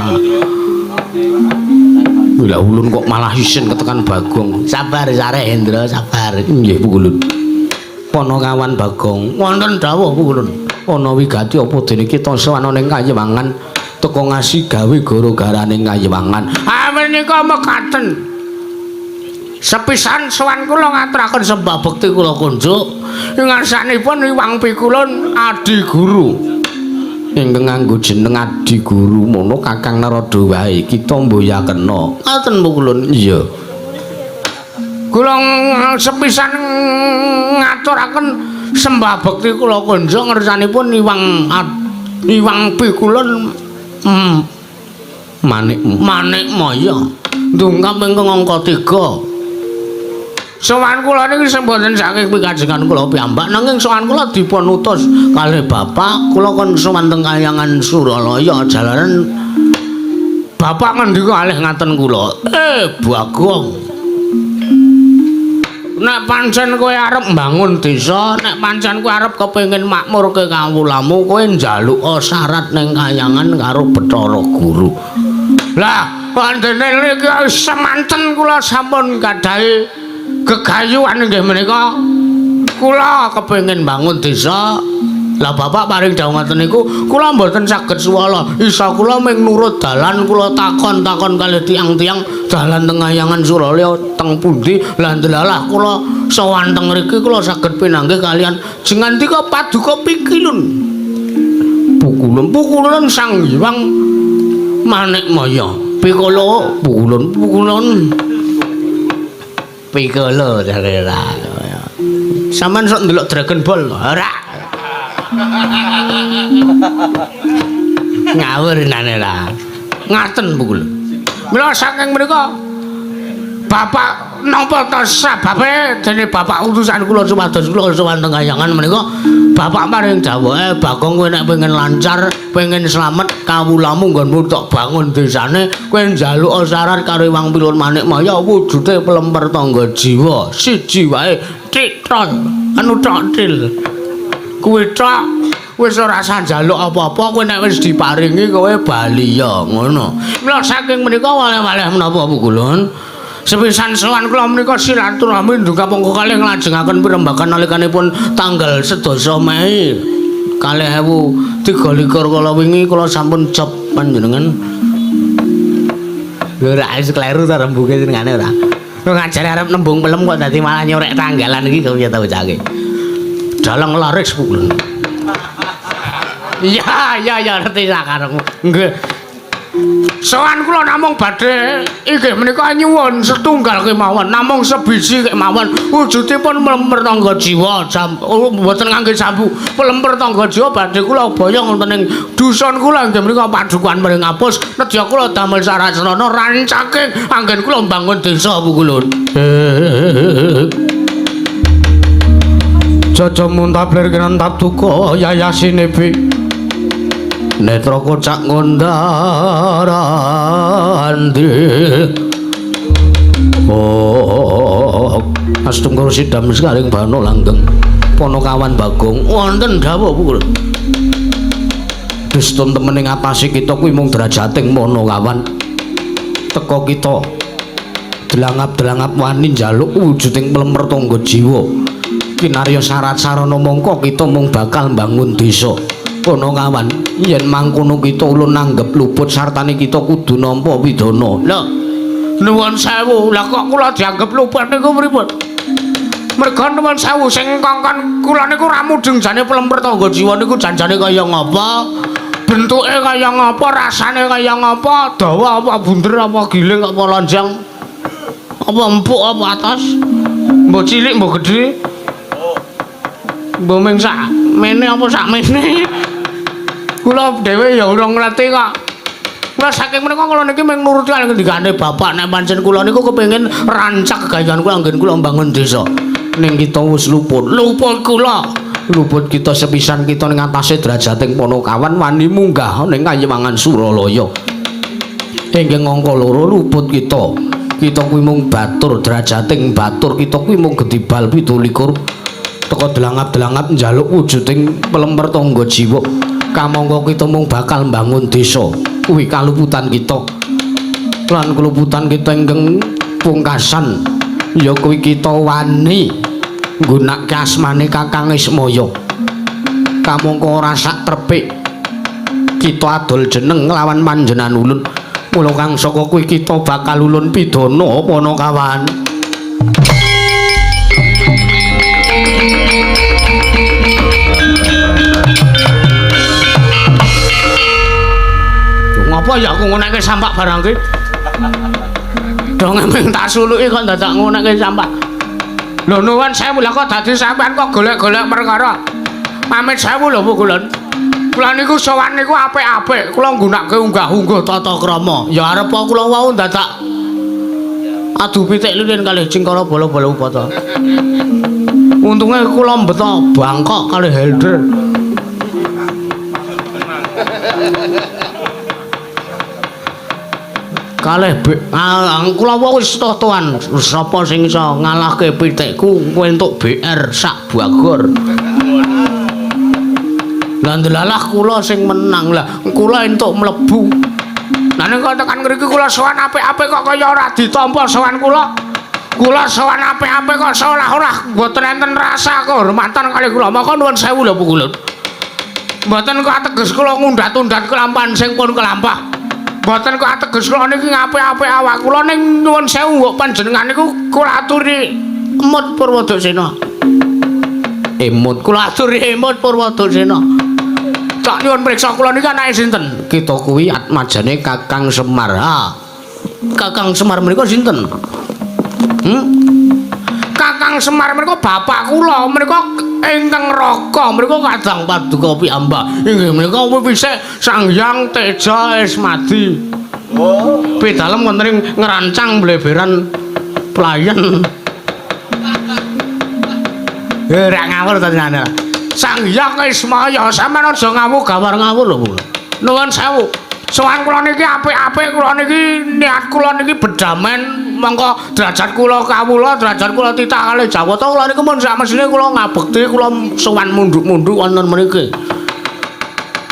B: Lah ulun kok malah isin ketekan Bagong. Sabar sare Hendra, sabar. Nggih pukulun. Ana kawan Bagong. Wonten dawuh pukulun. Ana wigati apa dene kita sowan ning Kayewangan teka ngasih gawe gara-garane Kayewangan. Menika mekaten. Sepisan sowan kula ngaturaken sembah bekti kula kunjuk ngarsanipun Iwang Pikulun Adi Guru. Ingkang nganggo jeneng Adi Guru mono Kakang Narada wae kita mboyakena. Ngaten pukulun. Iya. Kula sepisan ngaturaken sembah bekti kula kunjuk ngersanipun Iwang Pikulun Manik Maya ndungkap ingkang angka 3. Sowan kula niki semboten saking pikajengan kula piyambak nanging sowan kula dipun utus kalih bapak kula kon sowan teng Kayangan Suralaya jalaran bapak ngendika kalih ngaten kula Bagong nek pancen kowe arep mbangun desa, nek pancen kowe arep kepengin makmurke kawulamu, kowe njaluk syarat ning kayangan karo Bathara Guru. Lah, pandene niki semanten kula sampun gadhahi gegayuhan nggih menika. Kula kepengin bangun desa. Lah bapak paring dawuh ngoten niku kula mboten saged suwala. Isa kula mung nurut dalan kula takon-takon kalih tiyang-tiyang dalan teng Ayangan Suralaya teng pundi. Lah ndelalah kula sowan teng mriki kula saged pinanggih kalian jengantika paduka pikilun. Pukulun Sang Hyang Manikmaya. Pikala pukulun. Pikala jarela. Sampeyan sok ndelok Dragon Ball ora? Ngawur nane lah. Ngaten pukul. Mila saking menika Bapak napa to sababe dene Bapak utusan kula supados kula sowan teng Ayangan menika Bapak paring dawuhe Bagong kowe nek pengen lancar, pengen slamet kawulamu nggonmu tok bangun desane kowe njaluk syarat karo Hyang Pilun Manikmaya wujude pelemper tangga jiwa siji wae Citra anu Tril. Kuwi tok wis ora usah njaluk apa-apa kowe nek wis diparingi kowe bali ya ngono. Mila saking menika waleh-waleh menapa Pukulun sepisan sowan kula menika silaturahmi ndonga monggo kalih nglajengaken pirembagan nalikanipun tanggal 11 Mei 2023 kala wingi kula sampun job panjenengan. Ora wis kleru ta rembuge jenengane ora. Ngajari arep nembung pelem kok dadi malah nyorek tanggalan iki kok piye ta bocahke. Dalang laris Pukulun. Ya ngerti sakarepmu. Nggih. Sowan kula namung badhe inggih menika nyuwun setunggal kemawon, namung sebiji kemawon. Wujudipun pelemper tangga jiwa, mboten ngangge jambu. Pelemper tangga jiwa badhe kula boyong wonten ing dusun kula inggih menika padukuhan mring apus. Nedya kula damel sarasrana rancaking anggen kula mbangun desa Pukulun. Jaja muntablir kinantap duka yayasine bi. Netra kocak ngondarandi Astunggal sidam sekaring bano langgeng Ponokawan Bagong wonten dawuh Pukul Dustun temening atase kita kuwi mung derajating Ponokawan teka kita delangap-delangap wani njaluk wujuding pelemper tangga jiwa kinarya syarat sarana mongko kita mung bakal mbangun desa Ponokawan yen mangkono kita ulun nanggep luput sartane kita kudu nampa pidana. Lha nuwun sewu, lah kok kula dianggep luput niku pripun? Merga nuwun sewu sing kongkon kula niku ra mudeng jane pelemper tangga jiwa niku janjane kaya ngapa? Bentuke kaya ngapa? Rasane kaya ngapa? Dawa apa bunder apa giling apa lonjang? Apa empuk apa atas? Mbok cilik mbok gedhe? Mbok ming sak mene apa sak mene? Kula dhewe ya urung ngerti kok. Kula saking menika kula niki mung nuruti ngendikane bapak nek pancen kula niku kepengin rancak gagahan kula anggen kula mbangun desa. Ning kita wis luput. Luput kula. Luput kita sepisan kita ning atase derajating Ponokawan wani munggah ning Ayangan Suralaya. Inggih angka 2 luput kita. Kita kuwi mung batur derajating batur kita kuwi mung gedibal 17. Teka delangap-delangap njaluk wujuding pelemper tangga jiwa. Kamangka kita mung bakal mbangun desa kuwi kaluputan kita lan kaluputan kita ingkang pungkasan ya kuwi kita wani nggunakake asmane Kakang Ismaya kamangka ora sak trepik kita adol jeneng nglawan panjenengan ulun mula kang saka kuwi kita bakal ulun pidana Ponokawan. Apa ya aku ngoneke sampah barang ki? Dong emeng tak suluki kok dadak ngoneke sampah. Lho nuwun sewu lha kok dadi sampean kok golek-golek perkara. Pamit sewu lho Pukulun. Kula niku sowan niku apik-apik. Kula nggunakake unggah-ungguh tata krama. Ya arep kula wau dadak adu pitik lilin kalih cingkara bola-bola upata. Untunge kula mbeta Bangkok kalih Helder. kalih kula wis totoan sapa sing iso ngalahke pitikku kowe entuk BR sak bagor. Lah ndelalah kula sing menang lah kula entuk mlebu. Lah nek kok tekan mriki kula sowan apik-apik kok kaya ora ditampa sowan kula. Kula sowan apik-apik kok seolah-olah mboten enten rasa kehormatan kalih kula. Maka nuwun sewu lho Bu Kulun. Mboten kok ateges kula ngundat-undat kelampahan sing pun kelampah. Mboten kok ateges kula niki ngapik-apik awak kula ning nuwun sewu kok panjenengan niku kula aturi emut Purwadasena. Emut kula aturi emut Purwadasena. Tak nyuwun priksa kula niki anake sinten? Kita kuwi atmajane Kakang Semar. Ha. Kakang Semar menika sinten? Kakang Semar menika bapak kula, menika ingkang Raka, menika Kadang Paduka piyambak. Inggih menika wisik Sang Hyang Teja Esmadi. Pidalem wonten ing ngerancang bleberan pelayan. Ora ngawur to jenengan. Sang Hyang Ismaya sampeyan aja ngawur lho kula. Nuwun sewu. Sowan kula niki apik-apik kula niki niat kula niki bedamen mongko derajat kula kawula derajat kula titah kalih Jawata kula niku mun sak mesine kula ngabekti kula sowan mundhuk-mundhuk wonten mriki.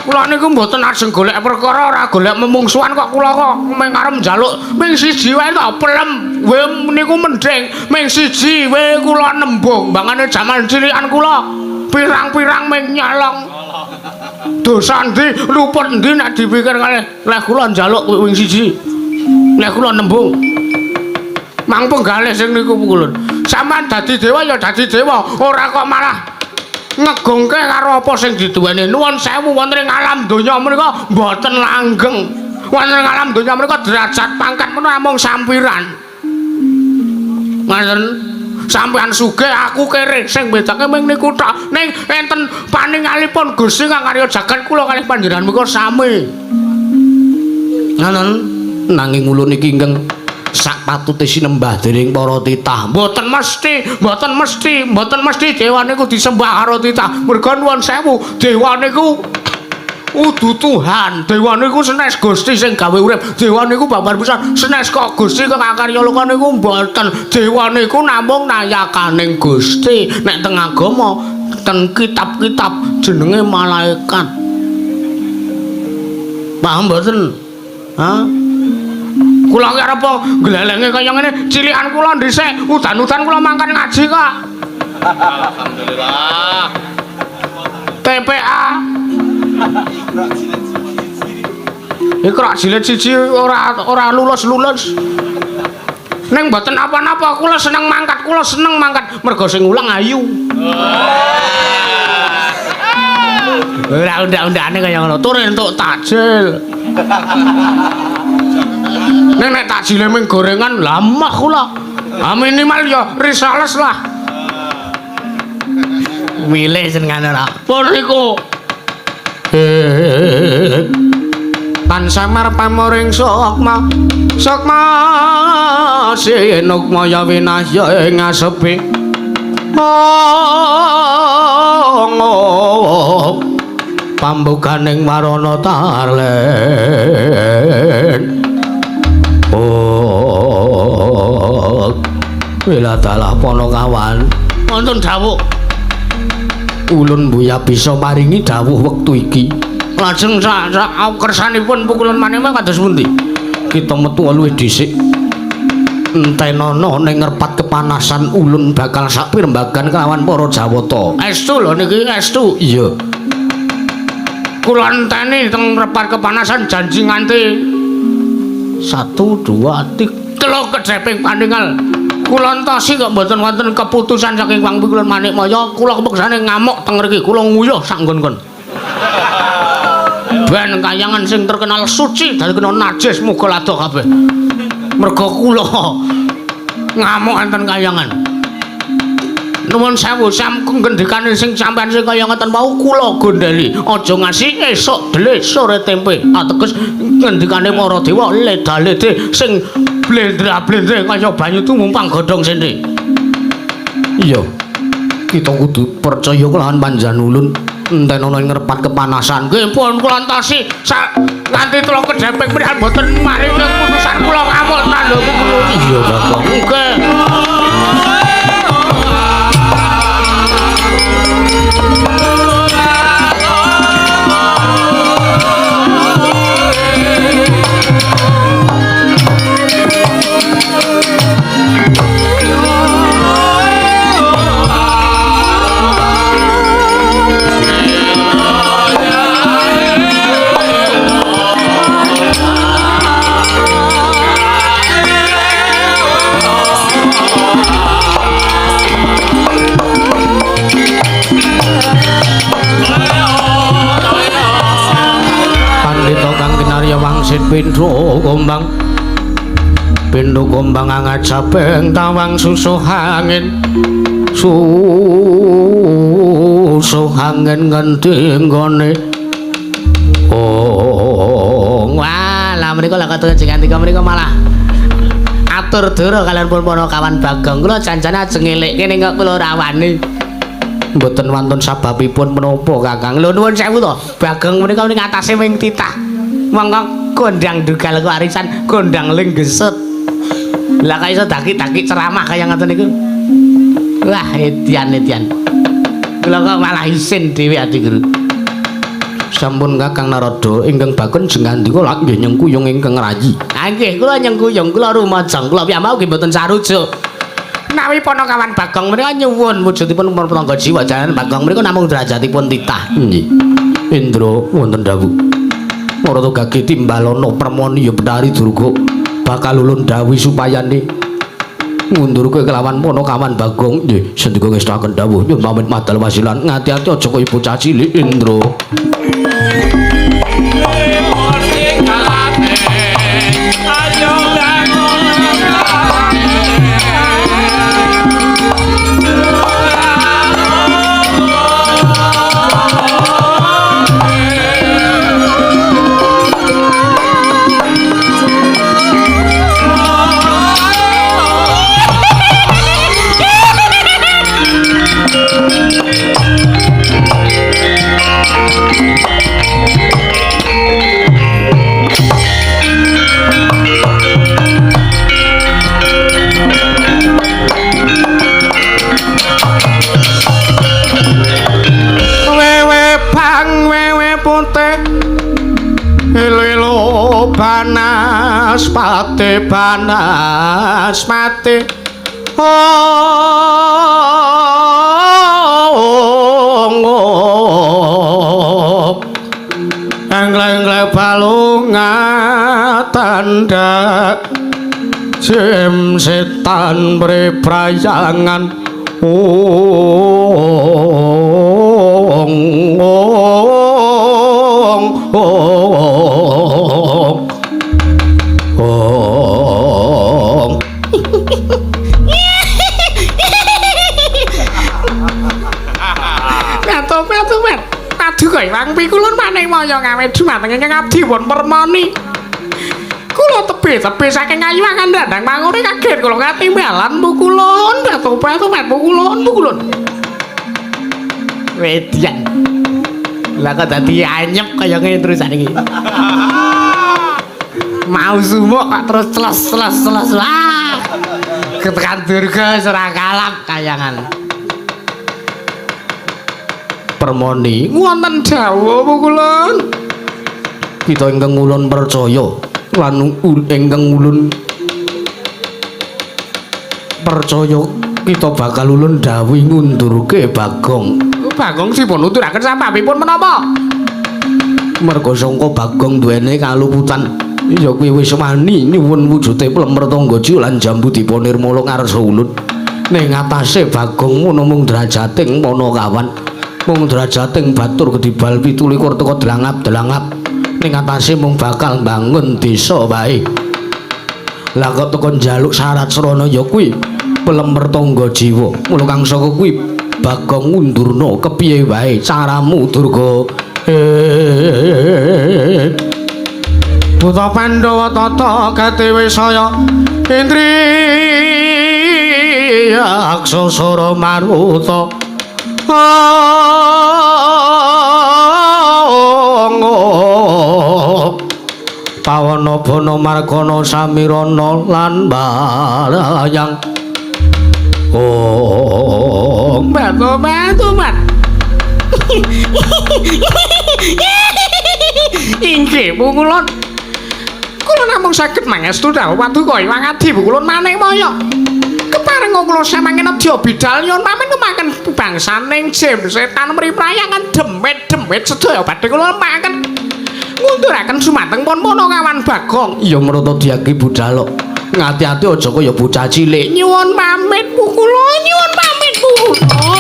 B: Kula niku mboten ajeng golek perkara ora golek memungsuhan kok kula kok mung arep njaluk ming siji wae to pelem wae niku mending ming siji wae kula nembung bangane jaman cilikan kula pirang-pirang ming nyolong dosa ndi luput ndi nek dipikir kalih leh kula njaluk wing siji nek kula nembung mang penggalih sing niku Kulun sampean dadi dewa ya dadi dewa ora kok malah ngegungke karo apa sing diduweni nuwun sewu wonten ing alam donya menika mboten langgeng wonten ing alam donya menika derajat pangkat menawa mung sampiran ngoten sampean sugih aku kere sing bedake ming niku tok ning enten paningalipun Gusti kang karya jagat kula kalih panjenengan menika sami ngoten nanging ulun iki ingkang sak patute sinembah dening para titah mboten mesti dewa niku disembah karo titah mergo nuwun sewu dewa niku udu Tuhan dewa niku senes Gusti sing gawe urip dewa niku babar pisan senes kok Gusti kang karya loka niku mboten dewa niku namung nayakaning Gusti nek teng agama ten kitab-kitab jenenge malaikat paham mboten ha kula ki arep glelenge kaya ngene cilikan kula dhisik udan-udan kula mangkat ngaji kok alhamdulillah TPA iku rak jilid siji ora lulus ning mboten apa-apa kula seneng mangkat mergo sing ulang ayu ora undang-undangane kaya ngono tur entuk takjil nek takjile ming gorengan lamah kula minimal ya risales lah milih jenengan ora pun iku Tan Semar pamoring sukma sinukmaya winaya ing asepi pambukaning warana tarlen Wiladalah Panakawan wonten dawuh ulun Buya bisa maringi dawuh wektu iki lajeng sak kersanipun pukulan manema kados pundi kita metu luwih dhisik entenono ning ngerpat kepanasan ulun bakal sak pirembagan kelawan para Jawata estu lho niki estu iya kula enteni teng ngerpat kepanasan janji nganti 1 2 3 kedheping pandingal kula entosi kok mboten wonten keputusan saking Wang Pikulan Manikmaya kula kepeksane ngamuk teng mriki kula nguyuh sak nggon-nggon ben kayangan sing terkenal suci dadi kena najis muga ladoh kabeh mergo kula ngamuk enten kayangan nuwun sewu samkung gendikane sing sampean sing kaya ngoten mau kula gondeli aja ngasi esuk dele sore tempe ateges gendikane para dewa leda-lede sing blendra-blendre kaya banyu tumumpang godhong sende iya kita kudu percaya kelawan panjenengan ulun enten ana ing ngerepat kepanasan. Nggih pun kula entosi nganti kula kedheping menawi boten maring keputusan kula ngamul tandha kula. Iya, Kakang. Nggih. Wangsit pindho gombang angat sapeng tawang susuh angin ngendi nggone wah lah menika lak katune jenengan tika menika malah atur dara kalian pun kawan Bagong kula janjane ajeng ngelikke ning kok kula rawani mboten wonten sababipun menapa Kakang lho nuwun sewu to Bagong menika ning atase wing titah monggo kondang dugal warisan kondang lenggesut lah kaya iso daki-daki ceramah kaya ngoten niku wah edian kula kok malah isin dhewe Adi Guru sampun Kakang Narada ingkang bakun jengandika lak nggih nyengkuyung ingkang rayi nggih kula nyengkuyung kula rumajang kula piyambak nggih mboten sarujuk menawi Panakawan Bagong menika nyuwun wujudipun pramangga jiwa jalan Bagong menika namung derajatipun titah nggih Indra wonten dawuh Marata gage timbalana permoni ya Betari Durga bakal ulun dawuh supayane ngundurke kelawan Panakawan Bagong nggih sendika ngestaken dawuh nyuwun pamit madal wasilan ngati-ati aja kaya bocah cilik Indra panas mati enggle balungan tanda jem setan preprayangan Wangpi kulon maning maya ngawe dumateng ingkang abdi pun permoni. Kula tepi-tepi saking Kayuwangan Dandang mangure kaget kula katimbalan Bu kulon, batu-batu Bu kulon. Wedian. Lah kok dadi anyep kaya ngene terusan iki. Mau sumuk kok terus celes. Wah. Ketekan Durga ora kalap kayangan. Permoni wonten dawuh pukulan kita ingkang ulun percaya lan ingkang ulun percaya kita bakal ulun dawuh ngundurke Bagong sipun nuturaken sampamipun menapa merga sangka Bagong duwene kaluputan ya kuwi wis wani nyuwun wujude plemer tangga jiwa lan jambu dipunirmala ngarsa ulun ning atase Bagong mung derajating Panakawan mung derajating batur kedibal 17 teka delangap ning atase mung bakal bangun desa wae lah kok teko njaluk syarat srana ya kuwi pelemer tangga jiwa mula kang saka kuwi Bagong ngundurna kepiye wae caramu Durga Buta Pandhawa tata gatewe saya Indriya Aksasara Maruta Pawana Bana Margana Samirana lan Barayang Batu mat inggih Bu Kulon kula namung saged mangestu dawuh paduka wangadi Bu Kulon maneh moyo kepareng kula samangken Adya Bidal nyuwun pamit kemaken bangsaning jim setan mriprayangan demet-demet sedaya badhe kula maken ngunturaken sumateng pun Punakawan Bagong ya mrata diaki budal ngati-ati aja kaya bocah cilik nyuwun pamit Bu kula nyuwun pamit Bu kula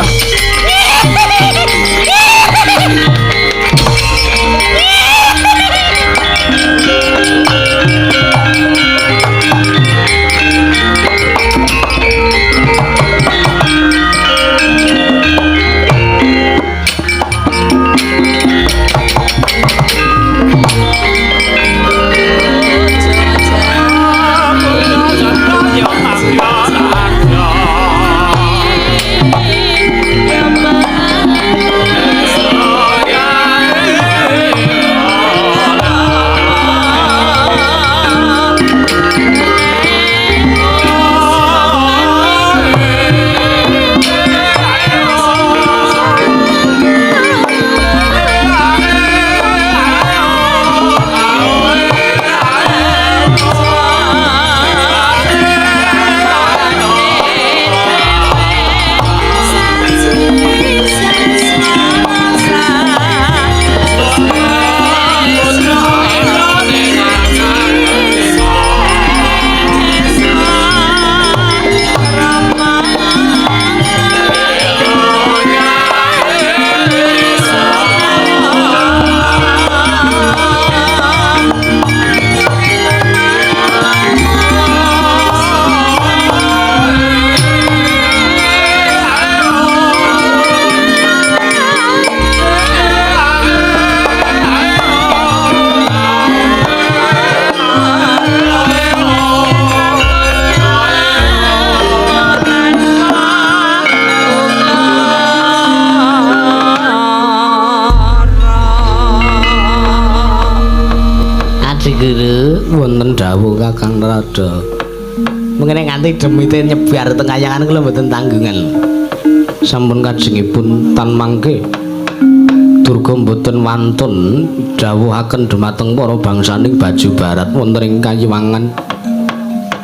B: wonten dawuh Kakang Narada mengene nganti demite nyebar teng kayangan kula mboten tanggungan sampun kajengipun tan mangke durga mboten wantun dawuhaken dumateng para bangsaning Baju Barat wonten ing Kayiwangan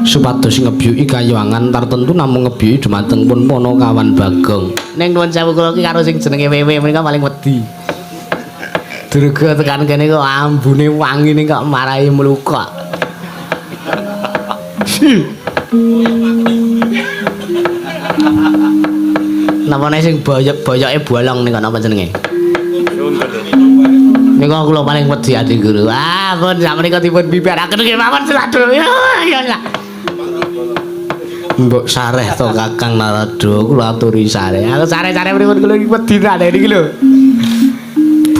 B: supados ngebyuki Kayiwangan tartentu namung ngebyuki dumateng pun Punakawan Bagong ning nuwun sewu kula iki karo sing jenenge Wewe menika paling wedi durga tekan kene kok ambune wangi ning kok marahi mlukok. Napa nek sing boyoke bolong ning napa jenenge? Niku kula paling wedi Adi Guru. Ah, pun sakmenika dipun bibaraken nggih mawon seladul. Ya. Mbok sareh to Kakang Narada kula aturi sareh. Aku sareh-sareh pripun kula iki wedi rene iki lho.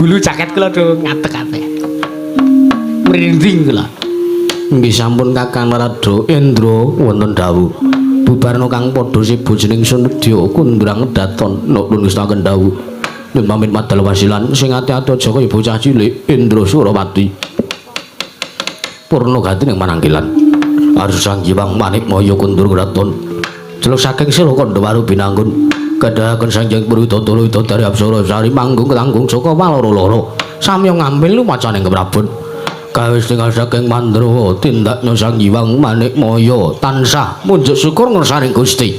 B: Bulu jaket kula do ngatek-atek. Merinding kula. Nggih sampun Kakang Narada Indra wonten dawuh. Bubarno kang padha sibu jeneng Sunedya kundrang daton nuwun ngestaken dawuh. Yen pamit madal wasilan sing ati-ati aja kaya bocah cilik Indra Surawati. Purna ganti ning manangkilan. Arus Sang Hyang Manikmaya kundur kraton. Jeluk saking Silakanda waru binanggun. Kadhahaken Sanjang Purwitara dari Apsara Sari manggung ketanggung saka waloro-loro samya ngambil lumacaning keprabon kawis tinggal saking Mandrawa tindaknya Sang Hyang Manikmaya tansah munjuk syukur ngersaning Gusti.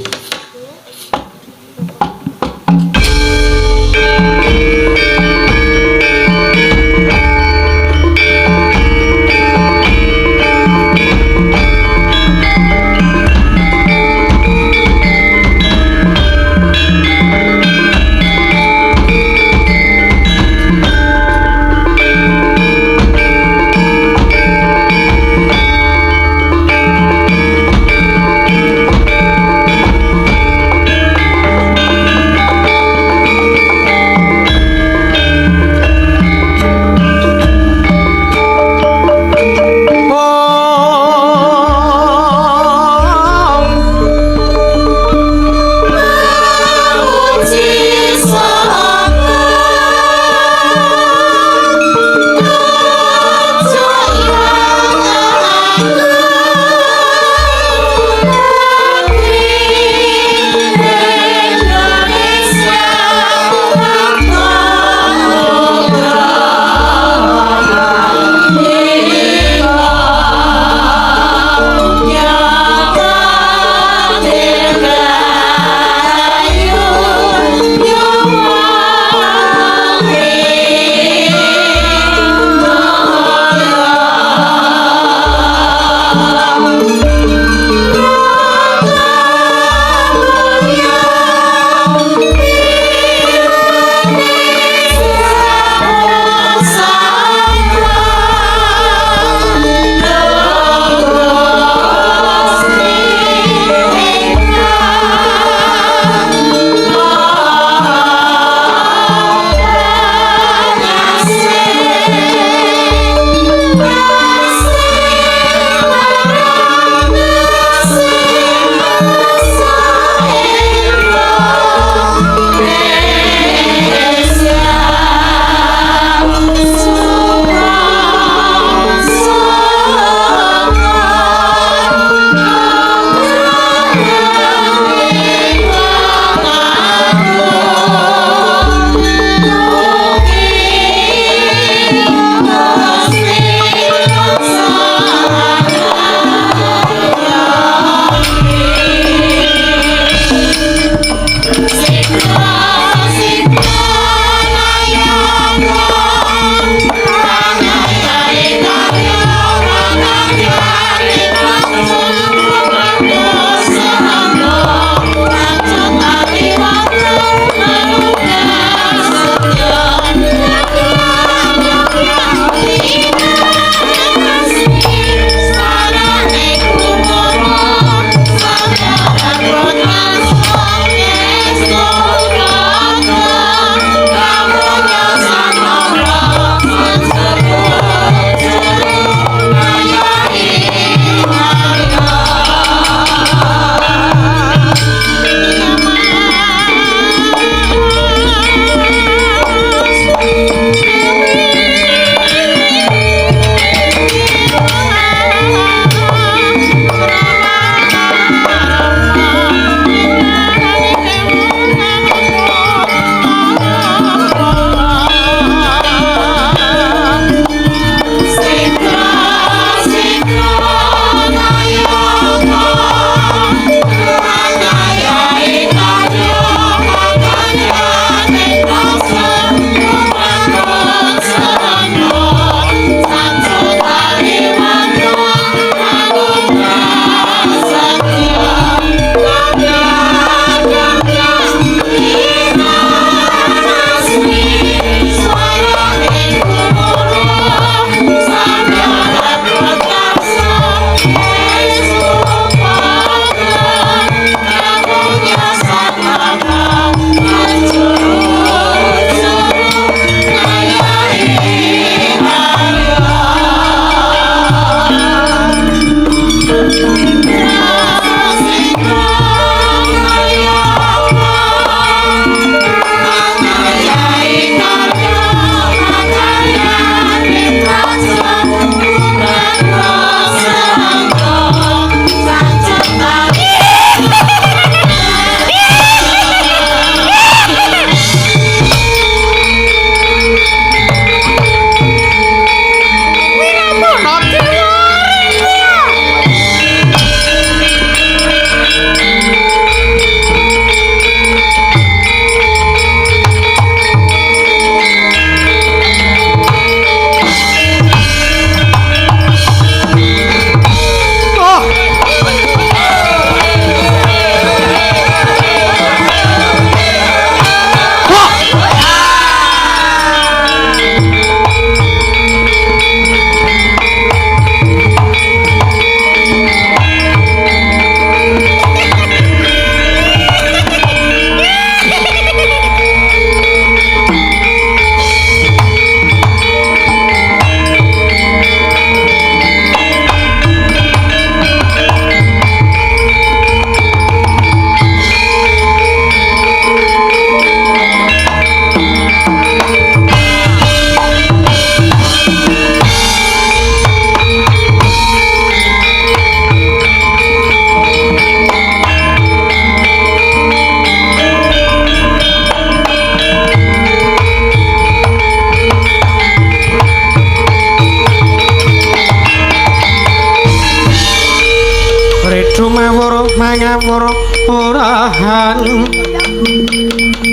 B: Tumawur mangawur orahan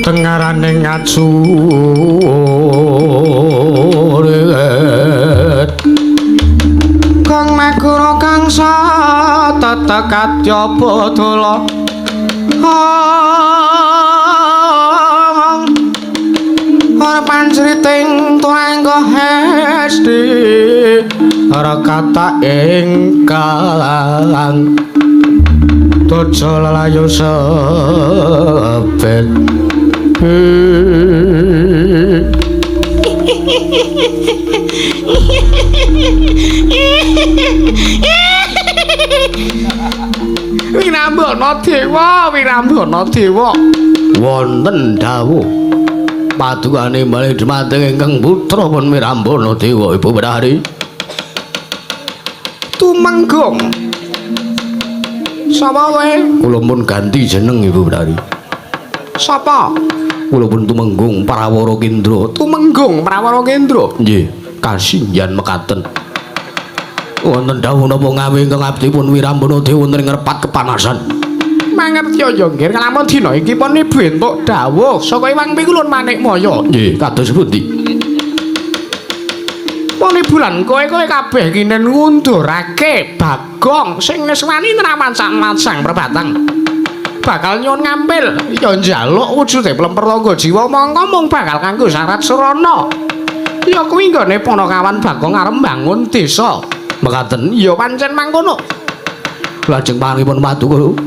B: tengarane ngacuret kang magura kang satetekat jaba dola ora panceriting tuangga hesti ora kata ingkang tojo lelayo sebet Wirambana Dewa wonten dawuh padukane malih dhumateng ingkang putra pun Wirambana Dewa Ibu Bedari tumenggung sapa wae kula mun ganti jeneng Ibu Bedari sapa kula pun tumenggung Prawara Kendra nggih kasinjan mekaten wonten dawuh napa ngawe ingkang abdi pun Wirambana Dewa wonten ngrepat kepanasan mangerti ya nggih kalamun dina iki pun bentuk dawuh saka Iwang Pikulun Manikmaya nggih kados pundi Poni bulan kowe kabeh kinen ngundurake Bagong sing wis wani nraman-mansang perbatang bakal nyuwun ngampil ya njaluk wujude plemper tangga jiwa mongko mung bakal kanggo syarat surana ya kuwi nggone Panakawan Bagong arep mbangun desa mekaten ya pancen mangkono lajeng panganipun paduka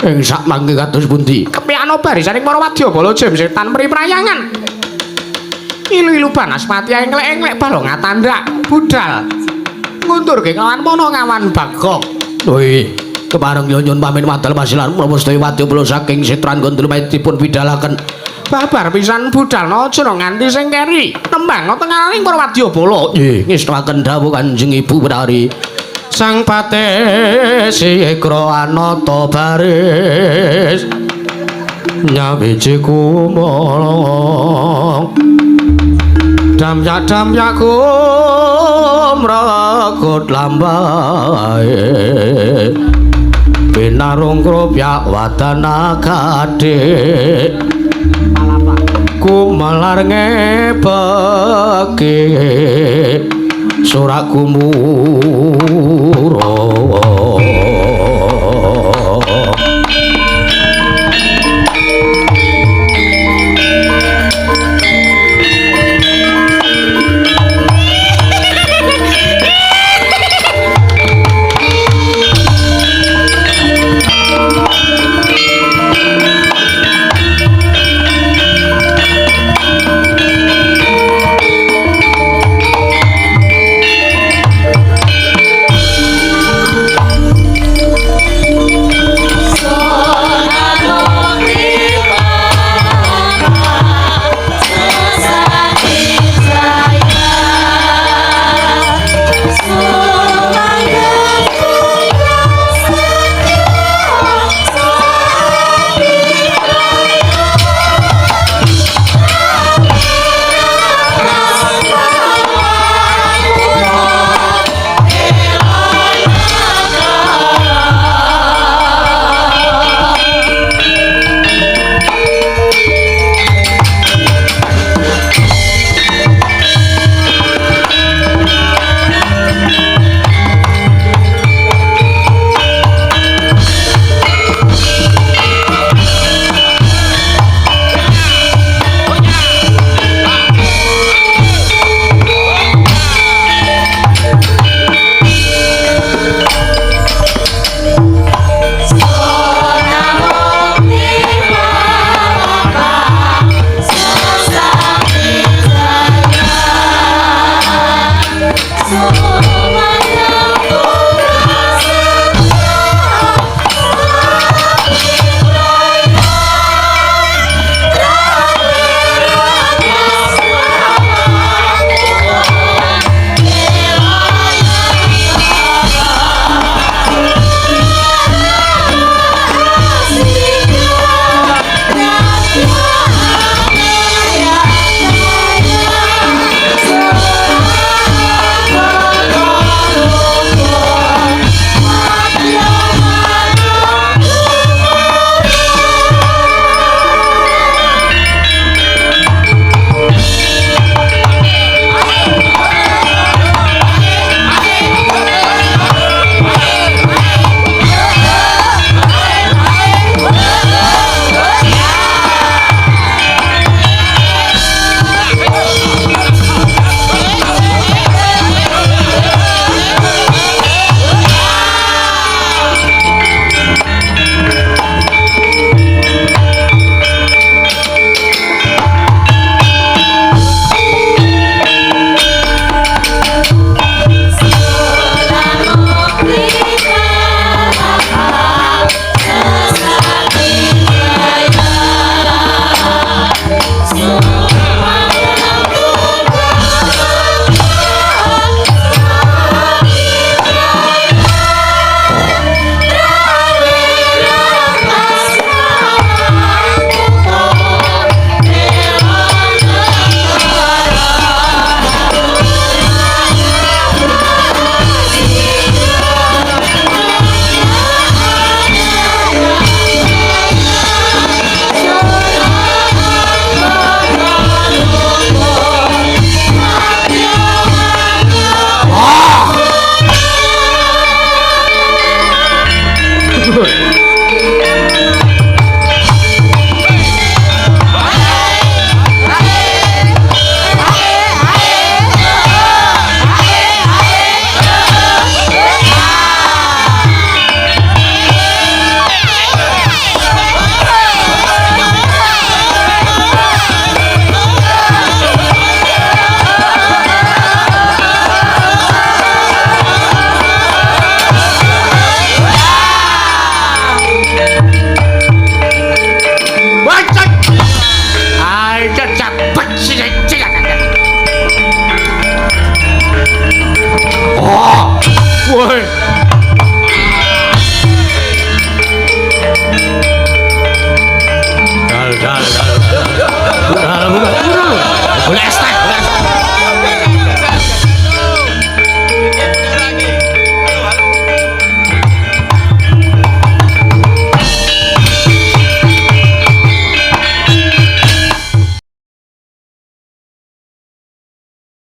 B: ing sak mangke kados pundi kepiyano barisaning para wadyabala jem setan mriprayangan ilu-ilu panas mati englek-englek balong atandak budal ngundurke kawan Panakawan Bagong woi kepareng nyuwun pamit wadal pasilan menapa sedaya wadyabala saking setran gondel maitipun bidhalaken babar pisan budal aja nganti sing keri nembang tenganing para wadyabala nggih ngestaken dawuh Kanjeng Ibu Bedari sang patesi ekra anata baris nyawiji kumolong damyak kumrakut lambae pinarung kropyak wadana kadhik kumelar ngepeke surak kumuro